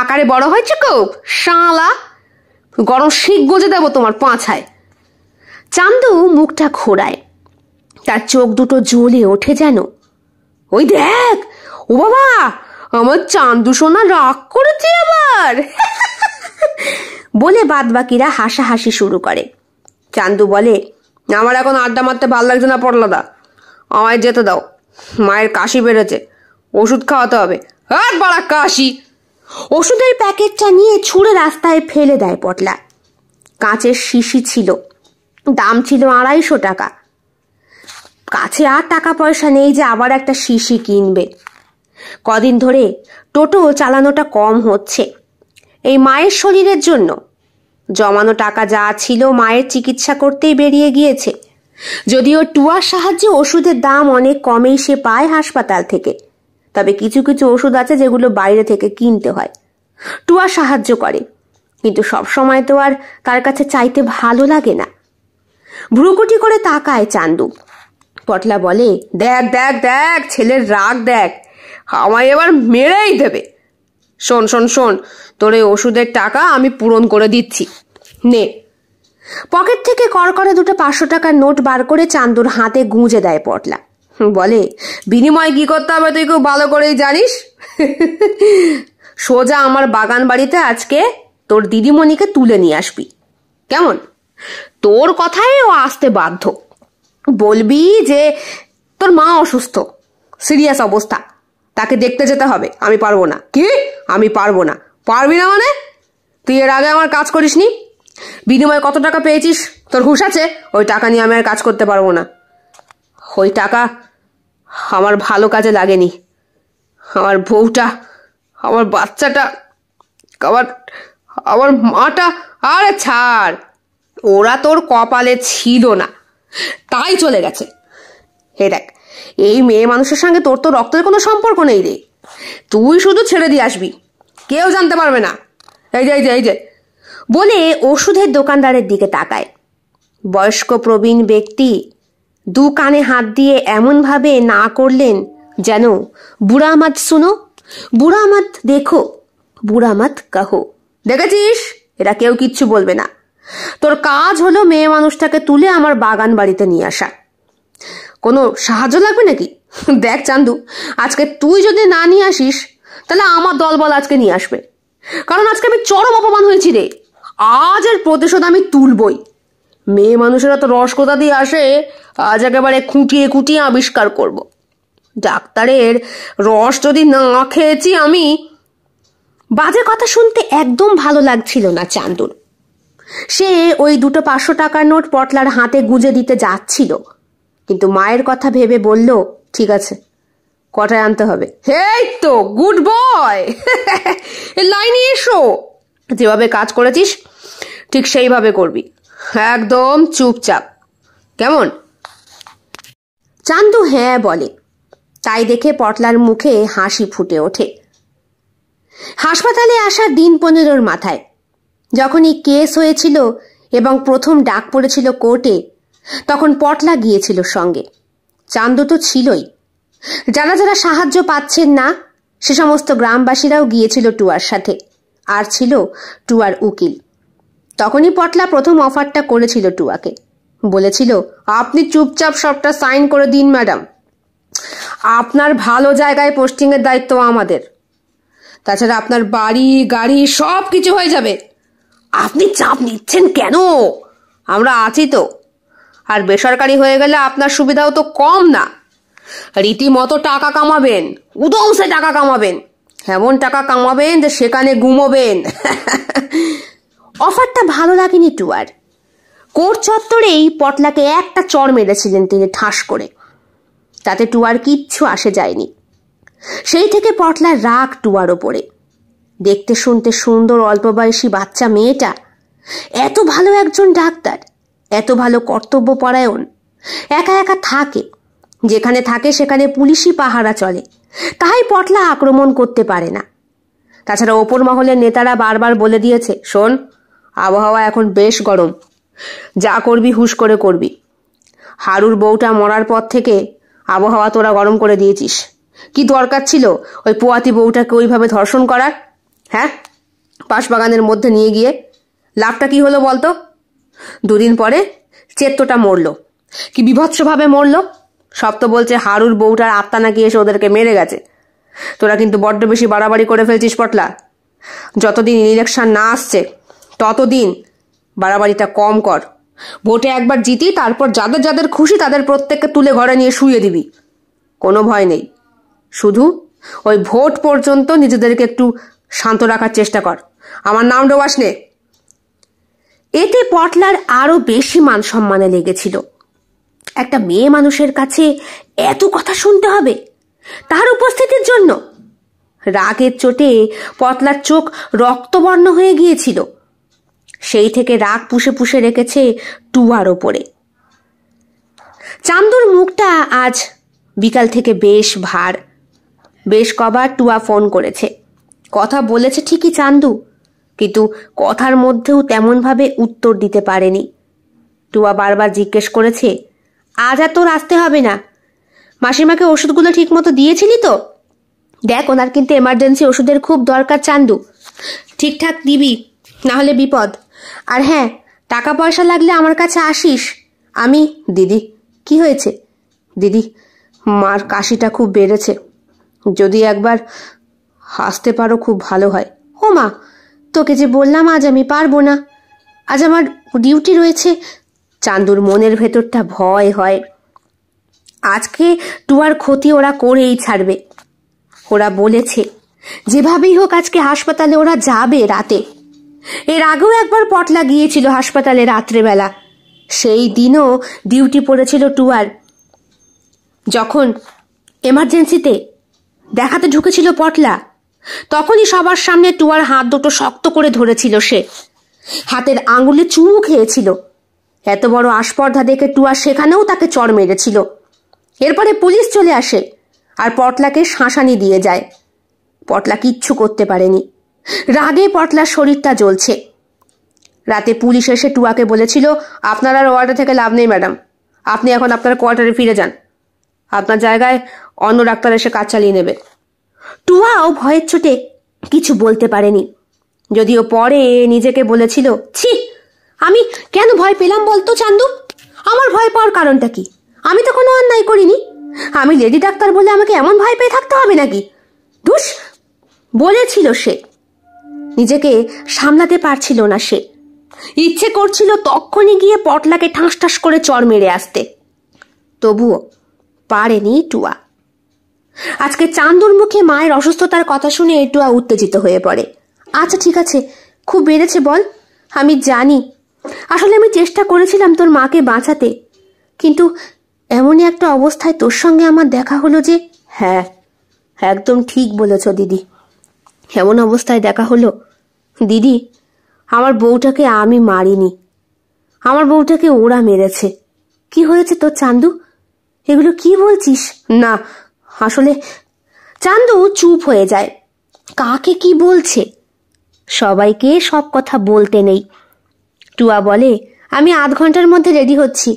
আকারে বড় হয়েছে খুব, শালা গরম শিক গজে দেবো তোমার পাছায়। চান্দু মুখটা ঘোরায়, তার চোখ দুটো জ্বলে ওঠে যেন। ওই দেখ, ও বাবা, আমার চান্দু সোনা রাগ করেছে আবার বলে বাদবাকিরা হাসাহাসি শুরু করে। চান্দু বলে, আমার এখন আড্ডা মারতে ভাল লাগছে না পটলাদা, আমায় যেতে দাও, মায়ের কাশি বেড়েছে, ওষুধ খাওয়াতে হবে। আর বাড়া কাশি! ওষুধের প্যাকেটটা নিয়ে ছুঁড়ে রাস্তায় ফেলে দেয় পটলা। কাঁচের শিশি ছিল, দাম ছিল 250 টাকা। কাছে আর টাকা পয়সা নেই যে আবার একটা শিশি কিনবে। কদিন ধরে টোটো চালানোটা কম হচ্ছে এই মায়ের শরীরের জন্য। জমানো টাকা যা ছিল মায়ের চিকিৎসা করতেই বেরিয়ে গিয়েছে। যদিও টুয়ার সাহায্যে ওষুধের দাম অনেক কমেই সে পায় হাসপাতাল থেকে, তবে কিছু কিছু ওষুধ আছে যেগুলো বাইরে থেকে কিনতে হয়। টুয়া সাহায্য করে, কিন্তু সবসময় তো আর তার কাছে চাইতে ভালো লাগে না। ভ্রুকুটি করে তাকায় চান্দু। পটলা বলে, দেখ দেখ দেখ, ছেলের রাগ দেখ, আমায় এবার মেরেই দেবে। শোন শোন শোন, তোর এই ওষুধের টাকা আমি পূরণ করে দিচ্ছি, নে। পকেট থেকে কড়কড়ে দুটো 500 টাকার নোট বার করে চান্দুর হাতে গুঁজে দেয় পটলা। বলে, বিনিময় কি করতে হবে তুই খুব ভালো করেই জানিস। সোজা আমার বাগান বাড়িতে আজকে তোর দিদিমণিকে তুলে নিয়ে আসবি, কেমন? তোর কথায় ও আসতে বাধ্য। বলবি যে তোর মা অসুস্থ, সিরিয়াস অবস্থা, তাকে দেখতে যেতে হবে। আমি পারবো না। কি? আমি পারবো না? পারবি না মানে? তুই এর আগে আমার কাজ করিসনি? বিনিময়ে কত টাকা পেয়েছিস তোর হুঁশ আছে? ওই টাকা নিয়ে আমি আর কাজ করতে পারবো না। ওই টাকা আমার ভালো কাজে লাগেনি। আমার বউটা, আমার বাচ্চাটা, আমার মাটা, আরে ছাড়, ওরা তোর কপালে ছিল না তাই চলে গেছে। হে দেখ, এই মেয়ে মানুষের সঙ্গে তোর তো রক্তের কোনো সম্পর্ক নেই রে। তুই শুধু ছেড়ে দিয়ে আসবি, কেউ জানতে পারবে না। এই যে বলে ওষুধের দোকানদারের দিকে তাকায়। বয়স্ক প্রবীণ ব্যক্তি দু কানে হাত দিয়ে এমন ভাবে না করলেন যেন বুড়া মত শুনো, বুড়া মত দেখো, বুড়া মত কহো। দেখেছিস, এরা কেউ কিচ্ছু বলবে না। তোর কাজ হলো মেয়ে মানুষটাকে তুলে আমার বাগান বাড়িতে নিয়ে আসা। কোনো সাহায্য লাগবে নাকি? দেখ চান্দু, আজকে তুই যদি না নিয়ে আসিস তাহলে আমার দলবল আজকে নিয়ে আসবে, কারণ আজকে আমি চরম অপমান হয়েছি রে। আজ এর প্রতিশোধ আমি তুলবই। মেয়ে মানুষেরা তো রস কোথা দিয়ে আসে, আজ একেবারে খুঁটিয়ে খুঁটিয়ে আবিষ্কার করব। ডাক্তারের রস যদি না খেয়েছি আমি। বাজে কথা শুনতে একদম ভালো লাগছিল না চান্দুর। সে ওই দুটো 500 টাকার নোট পটলার হাতে গুঁজে দিতে যাচ্ছিল, কিন্তু মায়ের কথা ভেবে বলল, ঠিক আছে, কটায় আনতে হবে? এই তো গুড বয়, লাইনে এসো। যেভাবে কাজ করেছিস ঠিক সেইভাবে করবি, একদম চুপচাপ, কেমন? চান্দু হ্যাঁ বলে। তাই দেখে পটলার মুখে হাসি ফুটে ওঠে। হাসপাতালে আসার দিন 15 মাথায় যখন এই কেস হয়েছিল এবং প্রথম ডাক পড়েছিল কোর্টে, তখন পটলা গিয়েছিল সঙ্গে। চান্দু তো ছিলই। যারা যারা সাহায্য পাচ্ছেন না সে সমস্ত গ্রামবাসীরাও গিয়েছিল টুয়ার সাথে, আর ছিল টুয়ার উকিল। তখনই পটলা প্রথম অফারটা করেছিল টুয়াকে, বলেছিল, আপনি চুপচাপ সবটা সাইন করে দিন ম্যাডাম, আপনার ভালো জায়গায় পোস্টিংয়ের দায়িত্ব আমাদের। তাছাড়া আপনার বাড়ি গাড়ি সব কিছু হয়ে যাবে। আপনি চাপ নিচ্ছেন কেন? আমরা আছি তো। আর বেসরকারি হয়ে গেলে আপনার সুবিধাও তো কম না। রীতিমতো টাকা কামাবেন, উদৌসে টাকা কামাবেন, এমন টাকা কামাবেন যে সেখানে ঘুমোবেন। অফারটা ভালো লাগেনি টুয়ার। কোর্ট চত্বরেই পটলাকে একটা চড় মেরেছিলেন তিনি ঠাস করে। তাতে টুয়ার কিচ্ছু আসে যায়নি। সেই থেকে পটলার রাগ টুয়ার ওপরে। দেখতে শুনতে সুন্দর অল্প বয়সী বাচ্চা মেয়েটা এত ভালো একজন ডাক্তার, এত ভালো কর্তব্যপরায়ণ, একা একা থাকে। যেখানে থাকে সেখানে পুলিশি পাহারা চলে, তাই পটলা আক্রমণ করতে পারে না। তাছাড়া ওপর মহলের নেতারা বারবার বলে দিয়েছে, শোন, আবহাওয়া এখন বেশ গরম, যা করবি হুশ করে করবি। হারুর বউটা মরার পর থেকে আবহাওয়া তোরা গরম করে দিয়েছিস। কি দরকার ছিল ওই পোয়াতি বউটাকে ওইভাবে ধর্ষণ করার? হ্যাঁ, পাশবাগানের মধ্যে নিয়ে গিয়ে লাভটা কি হলো বলতো? 2 দিন পরে চেত্তটা মরলো। কি বিভৎসভাবে মরলো। সব তো বলছে হারুর বউটার আত্মা নাকি এসে ওদেরকে মেরে গেছে। তোরা কিন্তু বড্ড বেশি বাড়াবাড়ি করে ফেলছিস পটলা। যতদিন ইলেকশন না আসছে ততদিন বাড়াবাড়িটা কম কর। ভোটে একবার জিতি, তারপর যাদের যাদের খুশি তাদের প্রত্যেককে তুলে ঘরে নিয়ে শুয়ে দিবি। কোনো ভয় নেই। শুধু ওই ভোট পর্যন্ত নিজেদেরকে একটু শান্ত রাখার চেষ্টা কর। আমার নাম ডোবাস নে। এতে পটলার আরো বেশি মান সম্মানে লেগেছিল। একটা মেয়ে মানুষের কাছে এত কথা শুনতে হবে তার উপস্থিতির জন্য। রাগের চোটে পটলার চোখ রক্তবর্ণ হয়ে গিয়েছিল। সেই থেকে রাগ পুষে পুষে রেখেছে টুয়ার ওপরে। চান্দুর মুখটা আজ বিকাল থেকে বেশ ভার। বেশ কবার টুয়া ফোন করেছে, কথা বলেছে ঠিকই চান্দু, কিন্তু কথার মধ্যেও তেমনভাবে উত্তর দিতে পারেনি। টুয়া বারবার জিজ্ঞেস করেছে, আজ আর তোর আসতে হবে না, মাসিমাকে ওষুধগুলো ঠিক মতো দিয়েছিলি তো? দেখ, ওনার কিন্তু এমার্জেন্সি ওষুধের খুব দরকার চান্দু, ঠিকঠাক দিবি, না হলে বিপদ। আর হ্যাঁ, টাকা পয়সা লাগলে আমার কাছে আসিস। আমি দিদি, কি হয়েছে দিদি? মার কাশিটা খুব বেড়েছে, যদি একবার হাসতে পারো খুব ভালো হয়। ও মা, তোকে যে বললাম আজ আমি পারবো না, আজ আমার ডিউটি রয়েছে। চান্দুর মনের ভেতরটা ভয় হয়, আজকে টুয়ার ক্ষতি ওরা করেই ছাড়বে। ওরা বলেছে যেভাবেই হোক আজকে হাসপাতালে ওরা যাবে রাতে। এর আগেও একবার পটলা গিয়েছিল হাসপাতালে রাত্রেবেলা, সেই দিনও ডিউটি পড়েছিল টুয়ার। যখন এমার্জেন্সিতে দেখাতে ঢুকেছিল পটলা, তখনই সবার সামনে টুয়ার হাত দুটো শক্ত করে ধরেছিল সে, হাতের আঙুলে চুমু খেয়েছিল। এত বড় আস্পর্ধা দেখে টুয়া সেখানেও তাকে চড় মেরেছিল। এরপরে পুলিশ চলে আসে আর পটলাকে শাঁসানি দিয়ে যায়। পটলা কিচ্ছু করতে পারেনি, রাগে পটলার শরীরটা জ্বলছে। রাতে পুলিশ এসে টুয়াকে বলেছিল, আপনার আর ওয়ার্ডে থেকে লাভ নেই ম্যাডাম, আপনি এখন আপনার কোয়ার্টারে ফিরে যান, আপনার জায়গায় অন্য ডাক্তার এসে কাজ চালিয়ে নেবে। টুয়াও ভয়ের চোটে কিছু বলতে পারেনি, যদিও পরে নিজেকে বলেছিল, ছি, আমি কেন ভয় পেলাম বলতো চান্দু? আমার ভয় পাওয়ার কারণটা কি? আমি তো কোনো অন্যায় করিনি, আমি লেডি ডাক্তার বলে আমাকে এমন ভয় পেয়ে থাকতে হবে নাকি? ধুস, বলেছিল সে। নিজেকে সামলাতে পারছিল না সে, ইচ্ছে করছিল তখনই গিয়ে পটলাকে ঠাস ঠাস করে চড় মেরে আসতে, তবুও পারেনি টুয়া। আজকে চান্দুর মুখে মায়ের অসুস্থতার কথা শুনে টুয়া উত্তেজিত হয়ে পড়ে। আচ্ছা ঠিক আছে, খুব বেড়েছে বল, আমি জানি, আসলে আমি চেষ্টা করেছিলাম তোর মাকে বাঁচাতে, কিন্তু এমনই একটা অবস্থায় তোর সঙ্গে আমার দেখা হলো যে। হ্যাঁ, একদম ঠিক বলেছ দিদি, এমন অবস্থায় দেখা হলো। দিদি, আমার বউটাকে আমি মারিনি, আমার বউটাকে ওরা মেরেছে। কি হয়েছে তোর চান্দু? এগুলো কি বলছিস? না আসলে। চান্দু চুপ হয়ে যায়। কাকে কি বলছে? সবাইকে সব কথা বলতে নেই। টুয়া বলে, আমি আধ ঘন্টার মধ্যে রেডি হচ্ছি,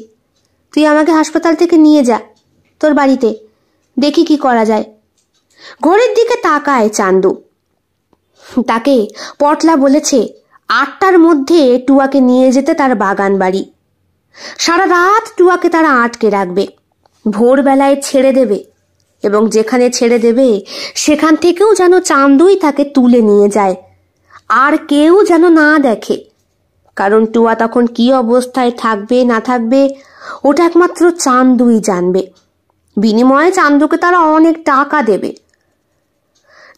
তুই আমাকে হাসপাতাল থেকে নিয়ে যা তোর বাড়িতে, দেখি কি করা যায়। ঘড়ির দিকে তাকায় চান্দু। তাকে পটলা বলেছে 8টার মধ্যে টুয়াকে নিয়ে যেতে তার বাগান বাড়ি। সারা রাত টুয়াকে তারা আটকে রাখবে, ভোরবেলায় ছেড়ে দেবে, এবং যেখানে ছেড়ে দেবে সেখান থেকেও যেন চান্দুই তাকে তুলে নিয়ে যায়, আর কেউ যেন না দেখে। কারণ টুয়া তখন কি অবস্থায় থাকবে না থাকবে ওটা একমাত্র চান্দুই জানবে। বিনিময়ে চান্দুকে তারা অনেক টাকা দেবে।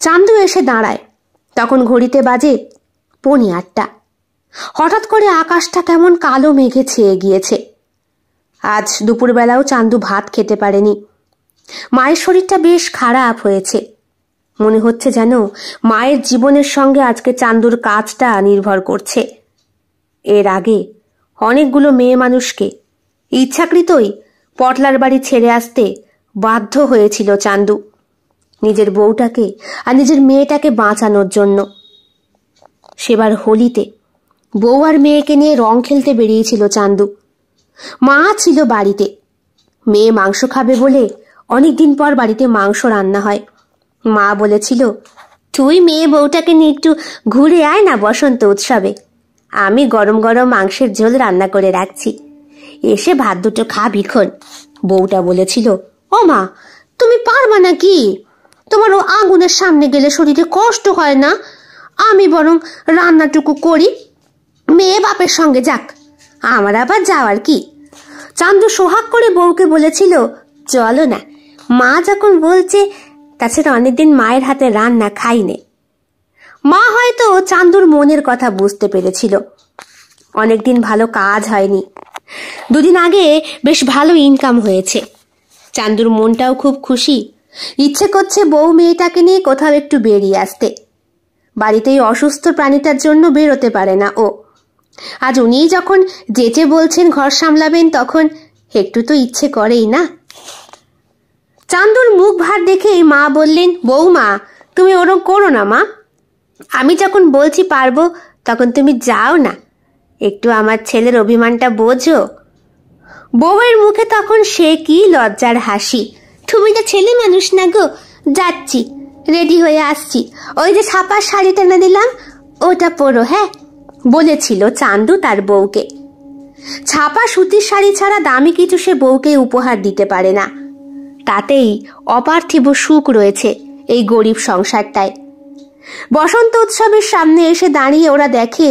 চান্দু এসে দাঁড়ায়, তখন ঘড়িতে বাজে 8:45। হঠাৎ করে আকাশটা কেমন কালো মেঘে ছেয়ে গিয়েছে। আজ দুপুরবেলাও চান্দু ভাত খেতে পারেনি। মায়ের শরীরটা বেশ খারাপ হয়েছে, মনে হচ্ছে যেন মায়ের জীবনের সঙ্গে আজকে চান্দুর কাজটা নির্ভর করছে। এর আগে অনেকগুলো মেয়ে মানুষকে ইচ্ছাকৃতই পটলার বাড়ি ছেড়ে আসতে বাধ্য হয়েছিল চান্দু, নিজের বউটাকে আর নিজের মেয়েটাকে বাঁচানোর জন্য। সেবার হোলিতে বউ আর মেয়েকে নিয়ে রং খেলতে বেরিয়েছিল চান্দু। মা ছিল বাড়িতে, মেয়ে মাংস খাবে বলে অনেকদিন পর বাড়িতে মাংস রান্না হয়। মা বলেছিল, তুই মেয়ে বউটাকে নিয়ে একটু ঘুরে আয় না বসন্ত উৎসবে, আমি গরম গরম মাংসের ঝোল রান্না করে রাখছি, এসে ভাত দুটো খা ভিখন। বউটা বলেছিল, ও মা, তুমি পারবা নাকি? তোমার ও আগুনের সামনে গেলে শরীরে কষ্ট হয় না? আমি বরং রান্নাটুকু করি, মেয়ে বাপের সঙ্গে যাক, আমার আবার যাওয়ার কি? চান্দু সোহাগ করে বউকে বলেছিল, চলো না, মা যখন বলছে, তাছাড়া অনেকদিন মায়ের হাতে রান্না খাইনে। মা হয়তো চান্দুর মনের কথা বুঝতে পেরেছিল। অনেকদিন ভালো কাজ হয়নি, দুদিন আগে বেশ ভালো ইনকাম হয়েছে। চান্দুর মনটাও খুব খুশি, ইচ্ছে করছে বউ মেয়েটাকে নিয়ে কোথাও একটু বেরিয়ে আসতে। বাড়িতেই অসুস্থ প্রাণীটার জন্য বেরোতে পারে না ও। আজ উনিই যখন যেচে বলছেন ঘর সামলাবেন, তখন একটু তো ইচ্ছে করেই না। চান্দুর মুখ ভার দেখেই মা বললেন, বৌমা, তুমি ওরম করো না মা, আমি যখন বলছি পারবো তখন তুমি যাও না, একটু আমার ছেলের অভিমানটা বোঝো। বউয়ের মুখে তখন সে কি লজ্জার হাসি, তুমি তো ছেলে মানুষ না গো, যাচ্ছি, রেডি হয়ে আসছি, ওই যে ছাপার শাড়ি টেনে দিলাম ওটা পরো, হ্যাঁ, বলেছিল চান্দু তার বউকে। ছাপা সুতির শাড়ি ছাড়া দামি কিছু সে বউকে উপহার দিতে পারে না। তাতেই অপার্থিব সুখ রয়েছে এই গরিব সংসারটায়। বসন্ত উৎসবের সামনে এসে দাঁড়িয়ে ওরা দেখে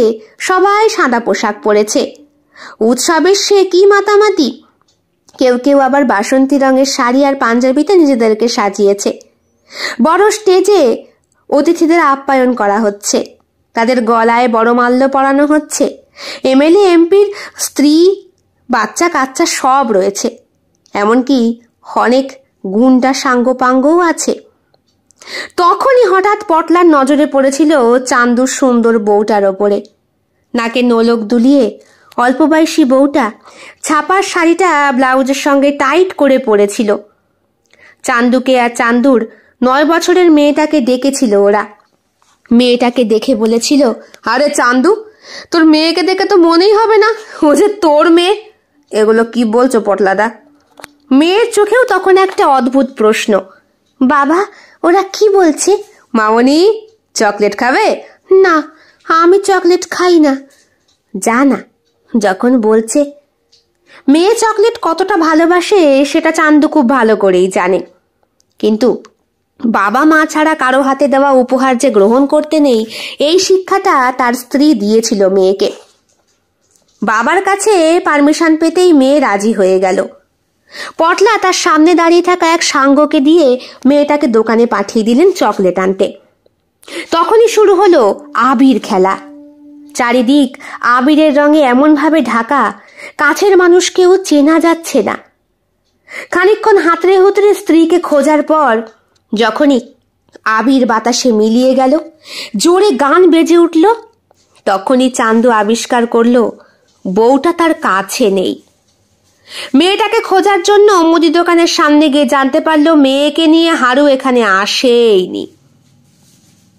সবাই সাদা পোশাক পরেছে। উৎসবের সে কি মাতামাতি! কেউ কেউ আবার বাসন্তী রঙের শাড়ি আর পাঞ্জাবিতে নিজেদেরকে সাজিয়েছে। বড় স্টেজে অতিথিদের আপ্যায়ন করা হচ্ছে, তাদের গলায় বড় মাল্য পরানো হচ্ছে। এমএলএ এমপির স্ত্রী, বাচ্চা কাচ্চা সব রয়েছে, এমনকি অনেক গুন্ডা সাঙ্গপাঙ্গও আছে। তখনই হঠাৎ পটলার নজরে পড়েছিল চান্দুর সুন্দর বউটার ওপরে। নাকে নোলক দুলিয়ে অল্প বয়সী বউটা ছাপার শাড়িটা ব্লাউজের সঙ্গে টাইট করে পরেছিল। চান্দুকে আর চান্দুর 9 বছরের মেয়েটাকে ডেকেছিল ওরা। মেয়েটাকে দেখে বলেছিল, আরে চান্দু, তোর মেয়েকে দেখে তো মনেই হবে না ও যে তোর মেয়ে। এগুলো কি বলছো পটলাদা? মেয়ের চোখেও তখন একটা অদ্ভুত প্রশ্ন, বাবা ওরা কি বলছে? মামনি, চকলেট খাবে? না, আমি চকলেট খাই না। জানা, যখন বলছে। মেয়ে চকলেট কতটা ভালোবাসে সেটা চান্দু খুব ভালো করেই জানে, কিন্তু বাবা মা ছাড়া কারো হাতে দেওয়া উপহার যে গ্রহণ করতে নেই, এই শিক্ষাটা তার স্ত্রী দিয়েছিল মেয়েকে। বাবার কাছে পারমিশন পেতেই মেয়ে রাজি হয়ে গেল। পটলা তার সামনে দাঁড়িয়ে থাকা এক সাঙ্গকে দিয়ে মেয়েটাকে দোকানে পাঠিয়ে দিলেন চকলেট আনতে। তখনই শুরু হলো আবির খেলা। চারিদিক আবিরের রঙে এমনভাবে ঢাকা, কাছের মানুষকেও চেনা যাচ্ছে না। খানিকক্ষণ হাতড়ে হুতড়ে স্ত্রীকে খোঁজার পর যখনই আবির বাতাসে মিলিয়ে গেল, জোরে গান বেজে উঠল, তখনই চান্দু আবিষ্কার করলো বউটা তার কাছে নেই। মেয়েটাকে খোঁজার জন্য মুদি দোকানের সামনে গিয়ে জানতে পারলো মেয়েকে নিয়ে হারু এখানে আসেইনি।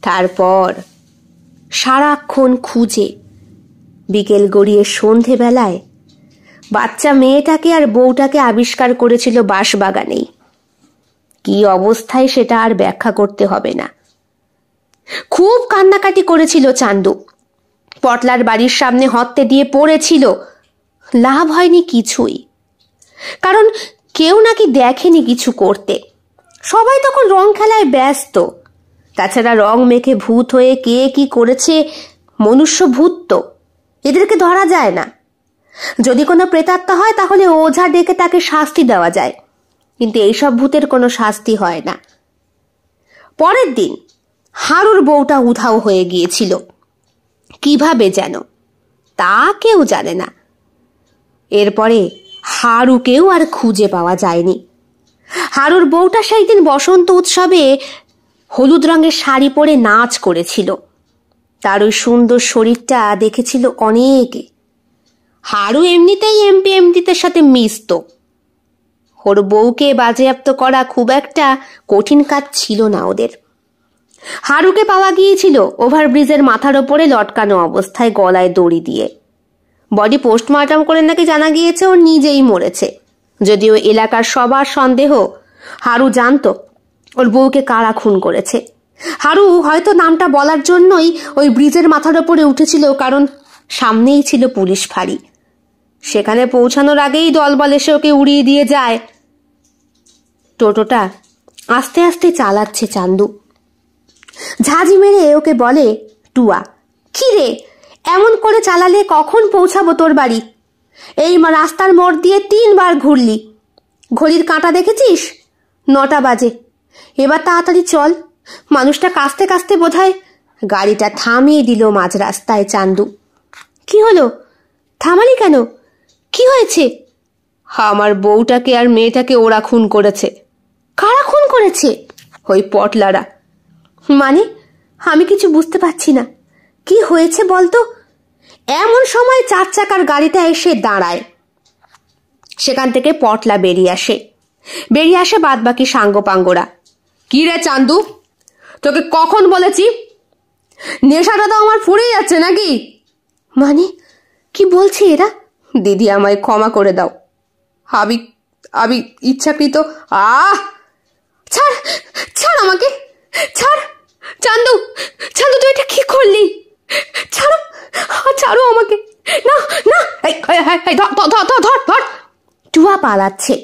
তারপর সারাক্ষণ খুঁজে বিকেল গড়িয়ে সন্ধেবেলায় বাচ্চা মেয়েটাকে আর বউটাকে আবিষ্কার করেছিল বাঁশবাগানেই। কি অবস্থায় সেটা আর ব্যাখ্যা করতে হবে না। খুব কান্নাকাটি করেছিল চান্দু। পটলার বাড়ির সামনে হত্যে দিয়ে পড়েছিল, লাভ হয়নি কিছুই। কারণ কেউ নাকি দেখেনি কিছু করতে, সবাই তখন রং খেলায় ব্যস্ত। তাছাড়া রং মেখে ভূত হয়ে কে কি করেছে, মনুষ্য ভূত তো, এদেরকে ধরা যায় না। যদি কোনো প্রেতাত্মা হয় তাহলে ওঝা ডেকে তাকে শাস্তি দেওয়া যায়, কিন্তু এইসব ভূতের কোনো শাস্তি হয় না। পরের দিন হারুর বউটা উধাও হয়ে গিয়েছিল, কিভাবে যেন, তা কেউ জানে না। এরপরে হারুকেও আর খুঁজে পাওয়া যায়নি। হারুর বউটা সেই দিন বসন্ত উৎসবে হলুদ রঙের শাড়ি পরে নাচ করেছিল। তার ওই সুন্দর শরীরটা দেখেছিল অনেকে। হারু এমনিতেই এমপিদের সাথে মিশত। ওর বউকে বাজেয়াপ্ত করা খুব একটা কঠিন কাজ ছিল না ওদের। হারুকে পাওয়া গিয়েছিল ওভারব্রিজের মাথার ওপরে লটকানো অবস্থায়, গলায় দড়ি দিয়ে। বডি পোস্টমর্টম করে নাকি জানা গিয়েছে ও নিজেই মরেছে। যদিও এলাকার সবার সন্দেহ, হারু জানতো ওর বউকে কারা খুন করেছে। হারু হয়তো নামটা বলার জন্যই ওই ব্রিজের মাথার ওপরে উঠেছিল, কারণ সামনেই ছিল পুলিশ ফাঁড়ি। সেখানে পৌঁছানোর আগেই দলবল এসে ওকে উড়িয়ে দিয়ে যায়। টোটোটা আস্তে আস্তে চালাচ্ছে চান্দু। ঝাঁঝি মেরে ওকে বলে, টুয়া, কি রে এমন করে চালালে কখন পৌঁছাবো তোর বাড়ি? এই রাস্তার মোড় দিয়ে 3 বার ঘুরলি, ঘড়ির কাঁটা দেখেছিস? 9টা বাজে, এবার তাড়াতাড়ি চল। মানুষটা কাস্তে কাস্তে বোধহয় গাড়িটা থামিয়ে দিল মাঝ রাস্তায়। চান্দু, কি হলো, থামালি কেন? কি হয়েছে? আমার বউটাকে আর মেয়েটাকে ওরা খুন করেছে। কারা খুন করেছে? ওই পটলারা। মানে আমি কিছু বুঝতে পারছি না, কি হয়েছে বলতো? এমন সময় 4 চাকার গাড়িটা এসে দাঁড়ায়। সেখান থেকে পটলা বেরিয়ে আসে বাদবাকি সাঙ্গপাঙ্গরা। কি রে চান্দু, তোকে কখন বলেছি? নেশাটা তো আমার ফুরিয়ে যাচ্ছে নাকি? মানে কি বলছে এরা? দিদি আমায় ক্ষমা করে দাও, আমি ইচ্ছাকৃত। ছাড় আমাকে, ছাড়। ধর। টুয়া পালাচ্ছে।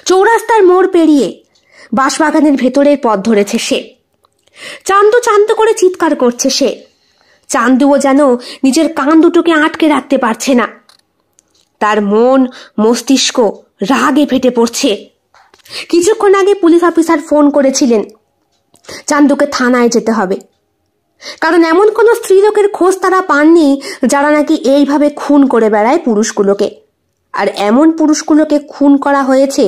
চৌরাস্তার মোড় পেরিয়ে বাঁশবাগানের ভেতরের পথ ধরেছে সে। চান্দু চান্দু করে চিৎকার করছে সে। চান্দুও যেন নিজের কান দুটোকে আটকে রাখতে পারছে না। তার মন মস্তিষ্ক রাগে ফেটে পড়ছে। কিছুক্ষণ আগে পুলিশ অফিসার ফোন করেছিলেন চান্দুকে থানায় যেতে হবে, কারণ এমন কোনো স্ত্রীলোকের খোঁজ তারা পাননি যারা নাকি এইভাবে খুন করে বেড়ায় পুরুষগুলোকে। আর এমন পুরুষগুলোকে খুন করা হয়েছে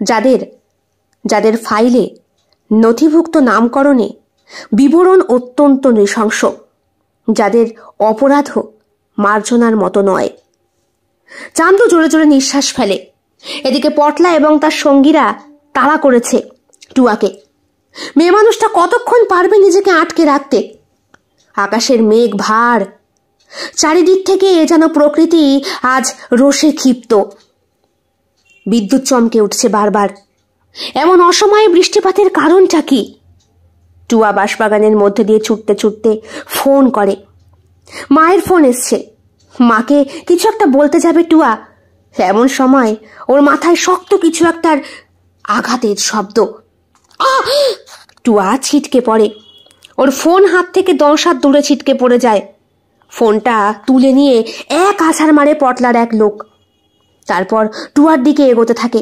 যাদের যাদের ফাইলে নথিভুক্ত নামকরণে বিবরণ অত্যন্ত নৃশংস, যাদের অপরাধও মার্জনার মতো নয়। চান্দু জোরে জোরে নিঃশ্বাস ফেলে। এদিকে পটলা এবং তার সঙ্গীরা তাড়া করেছে টুয়াকে। মেয়ে মানুষটা কতক্ষণ পারবে নিজেকে আটকে রাখতে? আকাশের মেঘ ভার, চারিদিক থেকে যেন প্রকৃতি আজ রোষে ক্ষিপ্ত। বিদ্যুৎ চমকে উঠছে বারবার। এমন অসময়ে বৃষ্টিপাতের কারণটা কি? টুয়া বাঁশবাগানের মধ্যে দিয়ে ছুটতে ছুটতে ফোন করে। মায়ের ফোন এসছে। মাকে কিছু একটা বলতে যাবে টুয়া, এমন সময় ওর মাথায় শক্ত কিছু একটার আঘাতের শব্দ। টুয়া ছিটকে পড়ে। ওর ফোন হাত থেকে 10 হাত দূরে ছিটকে পড়ে যায়। ফোনটা তুলে নিয়ে এক আছাড় মারে পটলার এক লোক। তারপর টুয়ার দিকে এগোতে থাকে।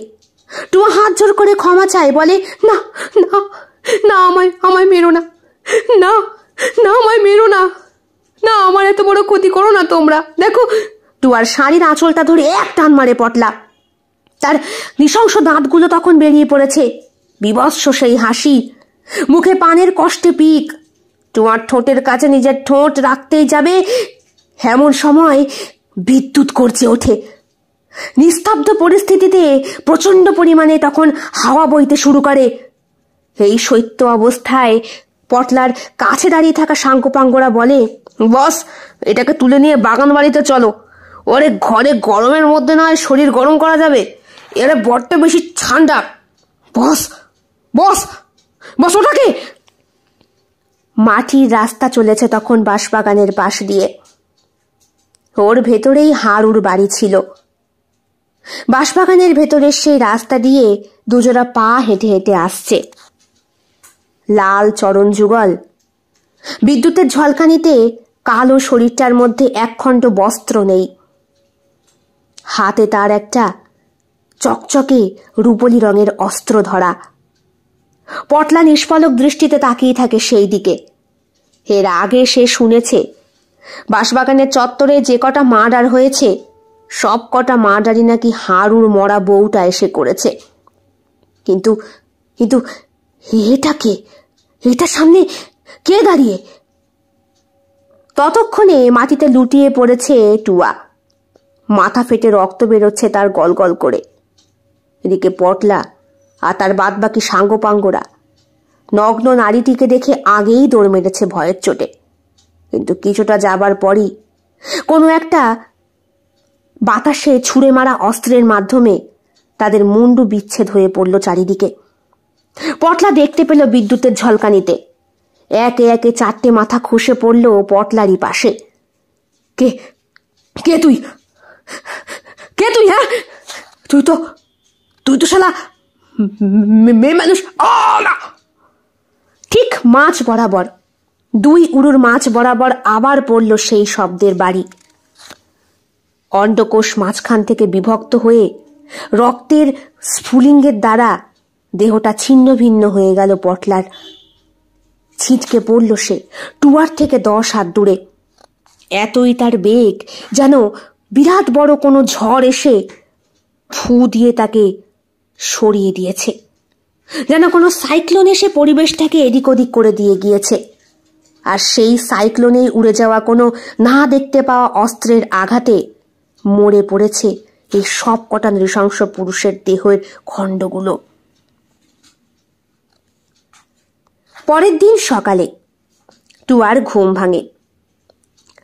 টুয়া হাত জোর করে ক্ষমা চায়, বলে, না না না, আমায় মেরো না, না না, আমায় মেরো না, না, আমার এত বড় ক্ষতি করো না তোমরা। দেখো। টুয়ার শাড়ির আঁচলটা ধরে এক টান মারে পটলা। তার নৃশংস দাঁতগুলো তখন বেরিয়ে পড়েছে। বিভৎস সেই হাসি, মুখে পানের কষ্টে পিক। টুয়ার ঠোঁটের কাছে নিজের ঠোঁট রাখতেই যাবে, এমন সময় বিদ্যুৎ করছে ওঠে। নিস্তব্ধ পরিস্থিতিতে প্রচন্ড পরিমাণে তখন হাওয়া বইতে শুরু করে। এই শৈত্য অবস্থায় পটলার কাছে দাঁড়িয়ে থাকা সাঙ্গপাঙ্গরা বলে, বস, এটাকে তুলে নিয়ে বাগান বাড়িতে চলো। ওরে ঘরে গরমের মধ্যে নয় শরীর গরম করা যাবে, এরে বড্ড বেশি ঠান্ডা। বস বস বস, ওটাকে। মাটির রাস্তা চলেছে তখন বাঁশবাগানের পাশ দিয়ে। ওর ভেতরেই হারুর বাড়ি ছিল। বাঁশবাগানের ভেতরের সেই রাস্তা দিয়ে দুজোড়া পা হেঁটে হেঁটে আসছে। লাল চরণ যুগল, বিদ্যুতের ঝলকানিতে কালো শরীরটার মধ্যে একখণ্ড বস্ত্র নেই। হাতে তার একটা চকচকে রূপলি রঙের অস্ত্র ধরা। পটলা নিষ্পলক দৃষ্টিতে তাকিয়ে থাকে সেই দিকে। এর আগে সে শুনেছে বাঁশবাগানের চত্বরে যে কটা মার্ডার হয়েছে সব কটা মার্ডারই নাকি হারুর মরা বউটা এসে করেছে। কিন্তু কিন্তু এটা কে? এটার সামনে কে দাঁড়িয়ে? ততক্ষণে মাটিতে লুটিয়ে পড়েছে টুয়া। মাথা ফেটে রক্ত বেরোচ্ছে তার গল গল করে। এদিকে পটলা আর তার বাদবাকি সাঙ্গপাঙ্গরা নগ্ন নারীটিকে দেখে আগেই দৌড় মেরেছে ভয়ের চোটে। কিন্তু কিছুটা যাবার পরই কোনো একটা বাতাসে ছুঁড়ে মারা অস্ত্রের মাধ্যমে তাদের মুন্ডু বিচ্ছেদ হয়ে পড়ল চারিদিকে। পটলা দেখতে পেল বিদ্যুতের ঝলকানিতে একে একে 4টে মাথা খসে পড়ল পটলারই পাশে। কে কে তুই? কে তুই? হ্যাঁ, তুই তো শালা মেয়ে মানুষ। ঠিক মাছ বরাবর, 2 উড়ুর মাছ বরাবর আবার পড়ল সেই শব্দের বাড়ি। অন্ডকোষ মাঝখান থেকে বিভক্ত হয়ে রক্তের স্ফুলিঙ্গের দ্বারা দেহটা ছিন্ন ভিন্ন হয়ে গেল পটলার। ছিটকে পড়ল সে টুয়ার থেকে 10 হাত দূরে। এতই তার বেগ যেন বিরাট বড় কোনো ঝড় এসে ফু দিয়ে তাকে সরিয়ে দিয়েছে, যেন কোনো সাইক্লোন এসে পরিবেশটাকে এদিক ওদিক করে দিয়ে গিয়েছে। আর সেই সাইক্লোনেই উড়ে যাওয়া কোনো না দেখতে পাওয়া অস্ত্রের আঘাতে মরে পড়েছে এই সব কটা নৃশংস পুরুষের দেহের খণ্ডগুলো। পরের দিন সকালে টুয়ার ঘুম ভাঙে।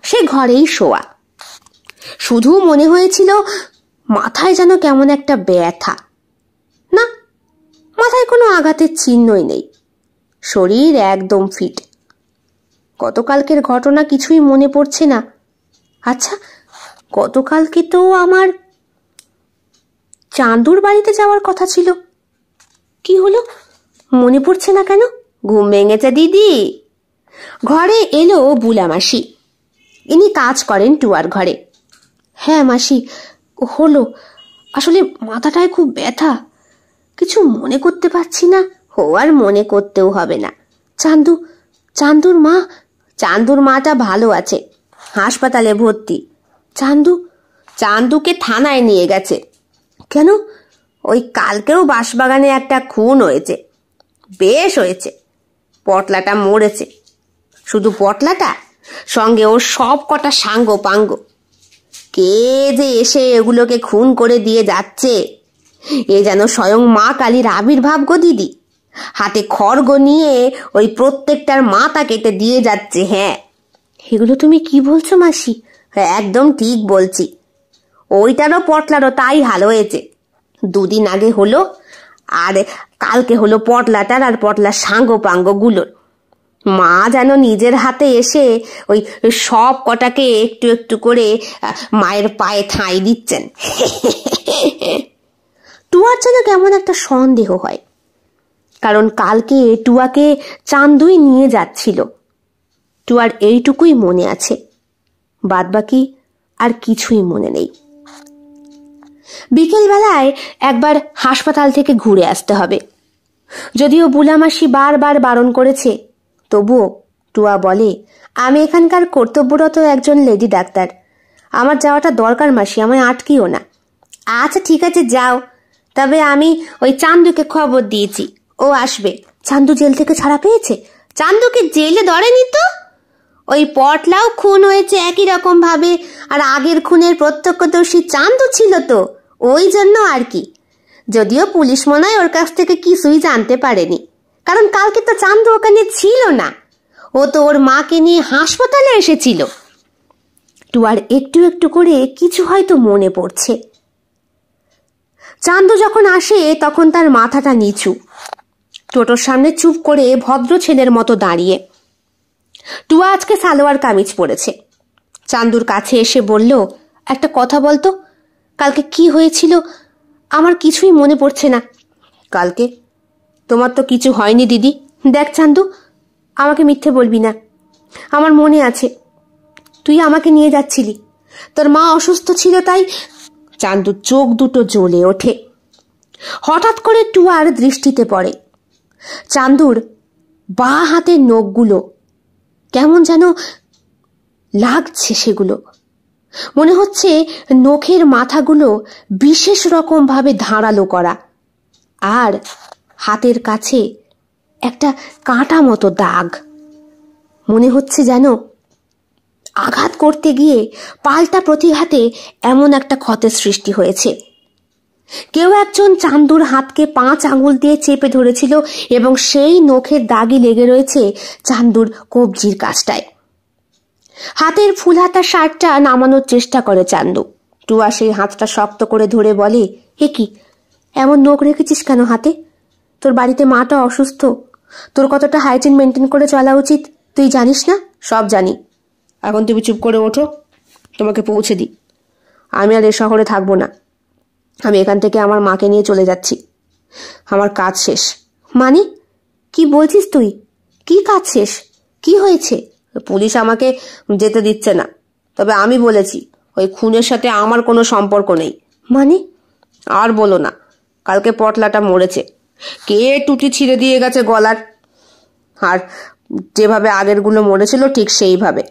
সে ঘরেই শোয়া। শুধু মনে হয়েছিল মাথায় যেন কেমন একটা ব্যথা। না, মাথায় কোনো আঘাতের চিহ্নই নেই। শরীর একদম ফিট। গতকালকের ঘটনা কিছুই মনে পড়ছে না। আচ্ছা, গতকালকে তো আমার চাঁদুর বাড়িতে যাওয়ার কথা ছিল। কি হলো, মনে পড়ছে না কেন? ঘুম ভেঙেছে দিদি। ঘরে এলো বুলা মাসি। ইনি কাজ করেন টুয়ার ঘরে। হ্যাঁ মাসি, হলো। আসলে মাথাটায় খুব ব্যথা, কিছু মনে করতে পারছি না। আর মনে করতেও হবে না। চাঁদুর মাটা ভালো আছে, হাসপাতালে ভর্তি। চাঁদুকে থানায় নিয়ে গেছে। কেন? ওই কালকেও বাঁশবাগানে একটা খুন হয়েছে। বেশ হয়েছে, পটলাটা মরেছে। শুধু পটলাটা, সঙ্গে ওর সব কটা সাঙ্গ পাঙ্গ। কে যে এসে এগুলোকে খুন করে দিয়ে যাচ্ছে, এ যেন স্বয়ং মা কালীর আবির্ভাব গো দিদি। হাতে খড়গ নিয়ে ওই প্রত্যেকটার মাথা কেটে দিয়ে যাচ্ছে। হ্যাঁ, এগুলো তুমি কি বলছো মাসি? একদম ঠিক বলছি। ওইটারও পটলারও তাই হাল হয়েছে। 2 দিন আগে হলো, আর কালকে হলো পটলাটার আর পটলার সাঙ্গ পাঙ্গ গুলোর। মা যেন নিজের হাতে এসে ওই সব কটাকে একটু একটু করে মায়ের পায়ে ঠাঁই দিচ্ছেন। টুয়ার যেন কেমন একটা সন্দেহ হয়, কারণ কালকে টুয়াকে চাঁদুই নিয়ে যাচ্ছিল। টুয়ার এইটুকুই মনে আছে, বাদবাকি আর কিছুই মনে নেই। বিকেলবেলায় একবার হাসপাতাল থেকে ঘুরে আসতে হবে। যদিও বুলামাসি বারবার বারণ করেছে, তবুও টুয়া বলে, আমি এখানকার কর্তব্যরত একজন লেডি ডাক্তার, আমার যাওয়াটা দরকার মাসি, আমায় আটকিও না। আচ্ছা ঠিক আছে, যাও। তবে আমি ওই চাঁদুকে খবর দিয়েছি, ও আসবে। চাঁদু জেল থেকে ছাড়া পেয়েছে? চাঁদুকে জেলে ধরেনি তো। ওই পটলাও খুন হয়েছে একই রকম ভাবে, আর আগের খুনের প্রত্যক্ষদর্শী চাঁদু ছিল তো, ওই জন্য আর কি। যদিও পুলিশ মনে হয় ওর কাছ থেকে কিছুই জানতে পারেনি, কারণ কালকে তো চাঁদু ওখানে ছিল না, ও তো ওর মাকে নিয়ে হাসপাতালে এসেছিল। টুয়ার একটু একটু করে কিছু হয়তো মনে পড়ছে। চাঁদু যখন আসে তখন তার মাথাটা নিচু, টোটোর সামনে চুপ করে ভদ্র ছেলের মতো দাঁড়িয়ে। টুয়া আজকে সালোয়ার কামিজ পরেছে। চাঁদুর কাছে এসে বলল, একটা কথা বলতো, কালকে কি হয়েছিল? আমার কিছুই মনে পড়ছে না। কালকে তোমার তো কিছু হয়নি দিদি। দেখ চাঁদু, আমাকে মিথ্যে বলবি না, আমার মনে আছে তুই আমাকে নিয়ে যাচ্ছিলি, তোর মা অসুস্থ ছিল তাই। চাঁদুর চোখ দুটো জ্বলে ওঠে। হঠাৎ করে টুয়ার দৃষ্টিতে পড়ে চাঁদুর বাঁ হাতের নখগুলো কেমন যেন লাগছে। সেগুলো মনে হচ্ছে নখের মাথাগুলো বিশেষ রকম ভাবে ধারালো করা, আর হাতের কাছে একটা কাঁটা মতো দাগ। মনে হচ্ছে যেন আঘাত করতে গিয়ে পাল্টা প্রতিঘাতে এমন একটা ক্ষতের সৃষ্টি হয়েছে। কেউ একজন চাঁদুর হাতকে 5 আঙুল দিয়ে চেপে ধরেছিল, এবং সেই নখের দাগই লেগে রয়েছে চাঁদুর কবজির কাছটায়। হাতের ফুল হাতা শার্টটা নামানোর চেষ্টা করে চাঁদু। টুয়া সেই হাতটা শক্ত করে ধরে বলে, এ কি, এমন নখ রেখেছিস কেন হাতে? তোর বাড়িতে মাটা অসুস্থ, তোর কতটা হাইজিন মেনটেন করে চলা উচিত তুই জানিস না? সব জানি। এখন তুমি চুপ করে ওঠো, তোমাকে পৌঁছে দিই। আমি আর এ শহরে থাকবো না, আমি এখান থেকে আমার মাকে নিয়ে চলে যাচ্ছি। আমার কাজ শেষ। মানে কি বলছিস তুই? কি কাজ শেষ? কি হয়েছে? পুলিশ আমাকে যেতে দিচ্ছে না, তবে আমি বলেছি ওই খুনের সাথে আমার কোনো সম্পর্ক নেই। মানে? আর বলো না, কালকে পটলাটা মরেছে। কে টুটি ছিঁড়ে দিয়ে গেছে গলার, আর যেভাবে আগেরগুলো মরেছিল ঠিক সেইভাবে।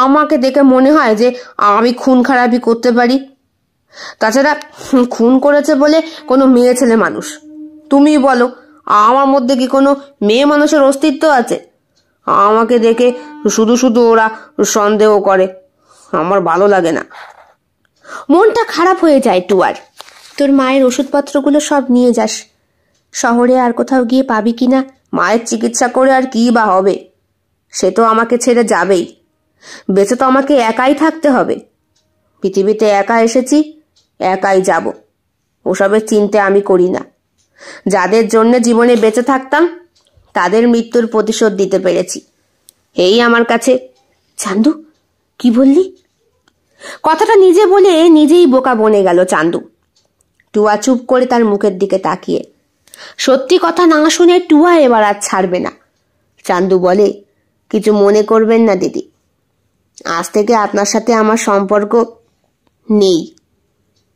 আমাকে দেখে মনে হয় যে আমি খুন খারাপি করতে পারি। তাছাড়া খুন করেছে বলে কোনো মেয়ে ছেলে মানুষ, তুমি বলো, আমার মধ্যে কি কোনো মেয়ে মানুষের অস্তিত্ব আছে? আমাকে দেখে শুধু শুধু ওরা সন্দেহ করে, আমার ভালো লাগে না। মনটা খারাপ হয়ে যায় টুয়ার। তোর মায়ের ওষুধপত্রগুলো সব নিয়ে যাস, শহরে আর কোথাও গিয়ে পাবি কিনা। মায়ের চিকিৎসা করে আর কি বা হবে, সে তো আমাকে ছেড়ে যাবেই। বেঁচে তো আমাকে একাই থাকতে হবে। পৃথিবীতে একা এসেছি, একাই যাব। ওসবের চিন্তা আমি করি না। যাদের জন্য জীবনে বেঁচে থাকতাম তাদের মৃত্যুর প্রতিশোধ দিতে পেরেছি, এই আমার কাছে। চান্দু, কি বললি? কথাটা নিজে বলে নিজেই বোকা বনে গেল চান্দু। টুয়া চুপ করে তার মুখের দিকে তাকিয়ে। সত্যি কথা না শুনে টুয়া এবার আর ছাড়বে না। চান্দু বলে, কিছু মনে করবেন না দিদি, আজ থেকে আপনার সাথে আমার সম্পর্ক নেই।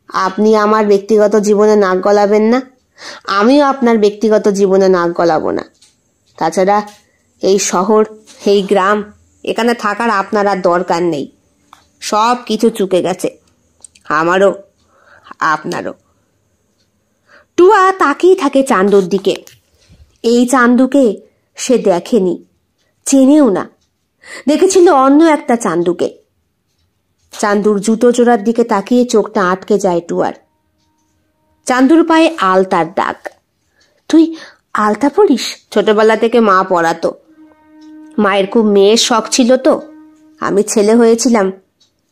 আপনি আমার ব্যক্তিগত জীবনে নাক গলাবেন না, আমিও আপনার ব্যক্তিগত জীবনে নাক গলাবো না। তাছাড়া এই শহর, এই গ্রাম, এখানে থাকার আপনার আর দরকার নেই। সব কিছু চুকে গেছে, আমারও আপনারও। টুয়া তাকিয়ে থাকে চান্দুর দিকে। এই চান্দুকে সে দেখেনি, চেনেও না। দেখেছিল অন্য একটা চান্দুকে। চান্দুর জুতো জোড়ার দিকে তাকিয়ে চোখটা আটকে যায় টুয়ার। চান্দুর পায়ে আলতার দাগ। তুই আলতা পরিস? ছোটবেলা থেকে মা পরাতো। মায়ের খুব মেয়ের শখ ছিল তো, আমি ছেলে হয়েছিলাম,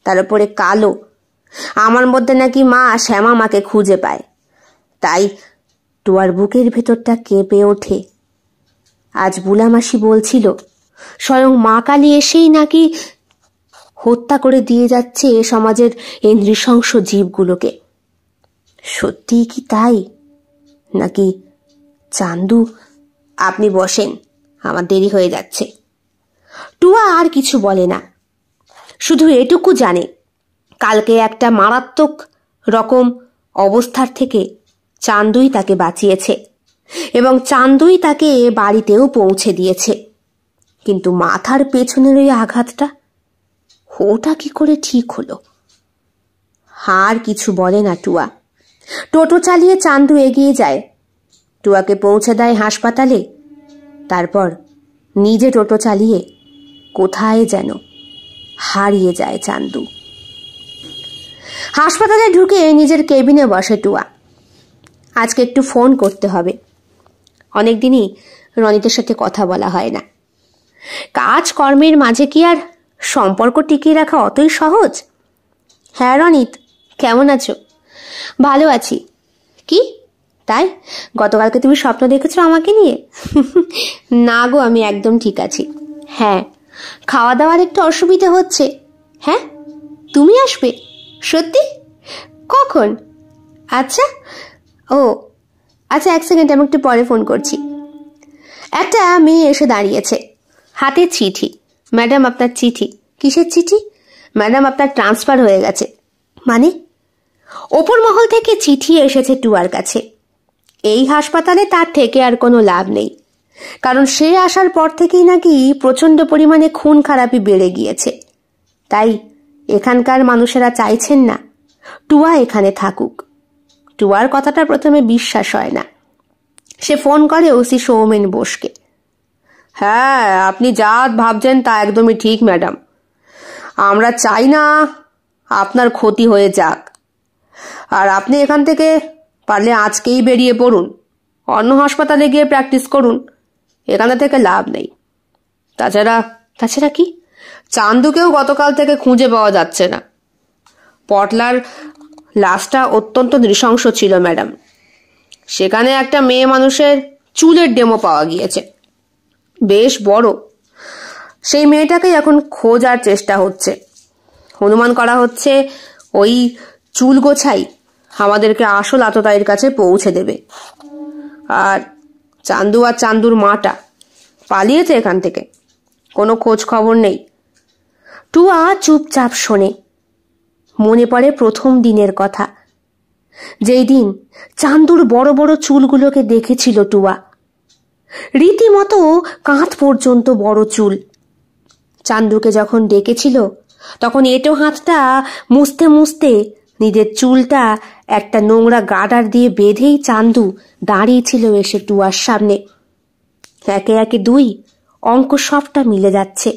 তার উপরে কালো। আমার মধ্যে নাকি মা শ্যামা মাকে খুঁজে পায়, তাই টুয়ার বুকের ভেতরটা কেঁপে ওঠে। আজ বুলামাসি বলছিল স্বয়ং মা কালী এসেই নাকি হত্যা করে দিয়ে যাচ্ছে সমাজের এই নৃশংস জীবগুলোকে। সত্যিই কি তাই নাকি? চান্দু, আপনি বসেন, আমার দেরি হয়ে যাচ্ছে। টুয়া আর কিছু বলে না, শুধু এটুকু জানে কালকে একটা মারাত্মক রকম অবস্থার থেকে চান্দুই তাকে বাঁচিয়েছে এবং চান্দুই তাকে বাড়িতেও পৌঁছে দিয়েছে। কিন্তু মাথার পেছনের ওই আঘাতটা, ওটা কি করে ঠিক হলো? আর কিছু বলে না টুয়া। টোটো চালিয়ে চান্দু এগিয়ে যায়, টুয়াকে পৌঁছে দেয় হাসপাতালে। তারপর নিজে টোটো চালিয়ে কোথায় যেন হারিয়ে যায় চান্দু। হাসপাতালে ঢুকে নিজের কেবিনে বসে টুয়া। আজকে একটু ফোন করতে হবে, অনেকদিনই রনিতের সাথে কথা বলা হয় না। কাজ কর্মের মাঝে কি আর সম্পর্ক টিকিয়ে রাখা অতই সহজ? হ্যাঁ রনিত, কেমন আছো? ভালো আছি। কি তাই? গতকালকে তুমি স্বপ্ন দেখেছো আমাকে নিয়ে? না গো, আমি একদম ঠিক আছি। হ্যাঁ, খাওয়া দাওয়ার একটু অসুবিধা হচ্ছে। হ্যাঁ, তুমি আসবে? সত্যি? কখন? আচ্ছা, ও আচ্ছা, এক সেকেন্ড, আমি একটু পরে ফোন করছি। একটা মেয়ে এসে দাঁড়িয়েছে, হাতে চিঠি। ম্যাডাম, আপনার চিঠি। কিসের চিঠি? ম্যাডাম, আপনার ট্রান্সফার হয়ে গেছে। মানে? ওপর মহল থেকে চিঠি এসেছে টুয়ার কাছে। এই হাসপাতালে তার থেকে আর কোনো লাভ নেই, কারণ সে আসার পর থেকেই নাকি প্রচন্ড পরিমাণে খুন খারাপি বেড়ে গিয়েছে। তাই এখানকার মানুষেরা চাইছেন না টুয়া এখানে থাকুক। টুয়ার কথাটা প্রথমে বিশ্বাস হয় না। সে ফোন করে ওসি সৌমেন বোসকে। হ্যাঁ, আপনি যা ভাবছেন তা একদমই ঠিক ম্যাডাম। আমরা চাই না আপনার ক্ষতি হয়ে যাক, আর আপনি এখান থেকে পারলে আজকেই বেরিয়ে পড়ুন, অন্য হাসপাতালে গিয়ে প্র্যাকটিস করুন, এখানে থেকে লাভ নেই। তাছাড়া কি? চান্দুকেও গতকাল থেকে খুঁজে পাওয়া যাচ্ছে না। পটলার লাশটা অত্যন্ত নৃশংস ছিল ম্যাডাম। সেখানে একটা মেয়ে মানুষের চুলের ডেমো পাওয়া গিয়েছে, বেশ বড়। সেই মেয়েটাকেই এখন খোঁজার চেষ্টা হচ্ছে। অনুমান করা হচ্ছে ওই চুল গোছাই আমাদেরকে আসল আততায়ীর কাছে পৌঁছে দেবে। আর চান্দু আর চান্দুর মাটা পালিয়েছে এখান থেকে, কোনো খোঁজ খবর নেই। টুয়া চুপচাপ শোনে। মনে পড়ে প্রথম দিনের কথা, যেই দিন চান্দুর বড় বড় চুলগুলোকে দেখেছিল টুয়া। রীতিমতো কাঁধ পর্যন্ত বড় চুল। চান্দুকে যখন ডেকেছিল তখন এঁটো হাতটা মুছতে মুছতে নিজের চুলটা একটা নোংরা গার্ডার দিয়ে বেঁধেই চান্দু দাঁড়িয়েছিল এসে টুয়ার সামনে। একে একে দুই অঙ্ক সবটা মিলে যাচ্ছে।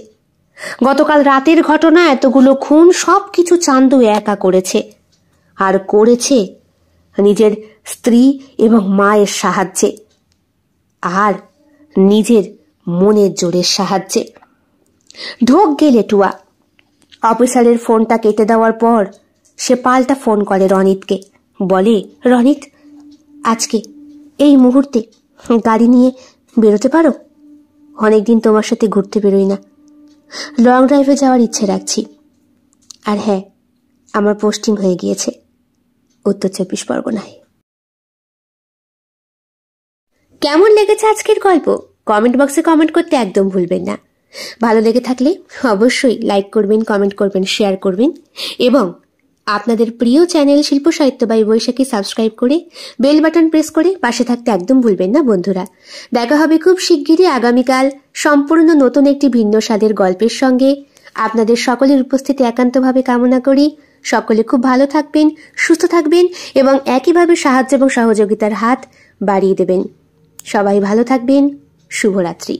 গতকাল রাতের ঘটনা, এতগুলো খুন, সবকিছু চান্দু একা করেছে, আর করেছে নিজের স্ত্রী এবং মায়ের সাহায্যে, আর নিজের মনের জোরের সাহায্যে। ঢোক গেলে টুয়া। অফিসারের ফোনটা কেটে দেওয়ার পর সে পাল্টা ফোন করে রনিতকে। বলে, রনিত, আজকে এই মুহূর্তে গাড়ি নিয়ে বেরোতে পারো? অনেকদিন তোমার সাথে ঘুরতে বেরোই না, লং ড্রাইভে যাওয়ার ইচ্ছে রাখছি। আর হ্যাঁ, আমার পোস্টিং হয়ে গিয়েছে উত্তর 24 পরগনায়। কেমন লেগেছে আজকের গল্প কমেন্ট বক্সে কমেন্ট করতে একদম ভুলবেন না। ভালো লেগে থাকলে অবশ্যই লাইক করবেন, কমেন্ট করবেন, শেয়ার করবেন এবং আপনাদের প্রিয় চ্যানেল শিল্প সাহিত্য বাই বৈশাখী সাবস্ক্রাইব করে বেল বাটন প্রেস করে পাশে থাকতে একদম ভুলবেন না বন্ধুরা। দেখা হবে খুব শিগগিরই আগামীকাল সম্পূর্ণ নতুন একটি ভিন্ন স্বাদের গল্পের সঙ্গে। আপনাদের সকলের উপস্থিতি একান্তভাবে কামনা করি। সকলে খুব ভালো থাকবেন, সুস্থ থাকবেন এবং একইভাবে সাহায্য এবং সহযোগিতার হাত বাড়িয়ে দেবেন। সবাই ভালো থাকবেন। শুভরাত্রি।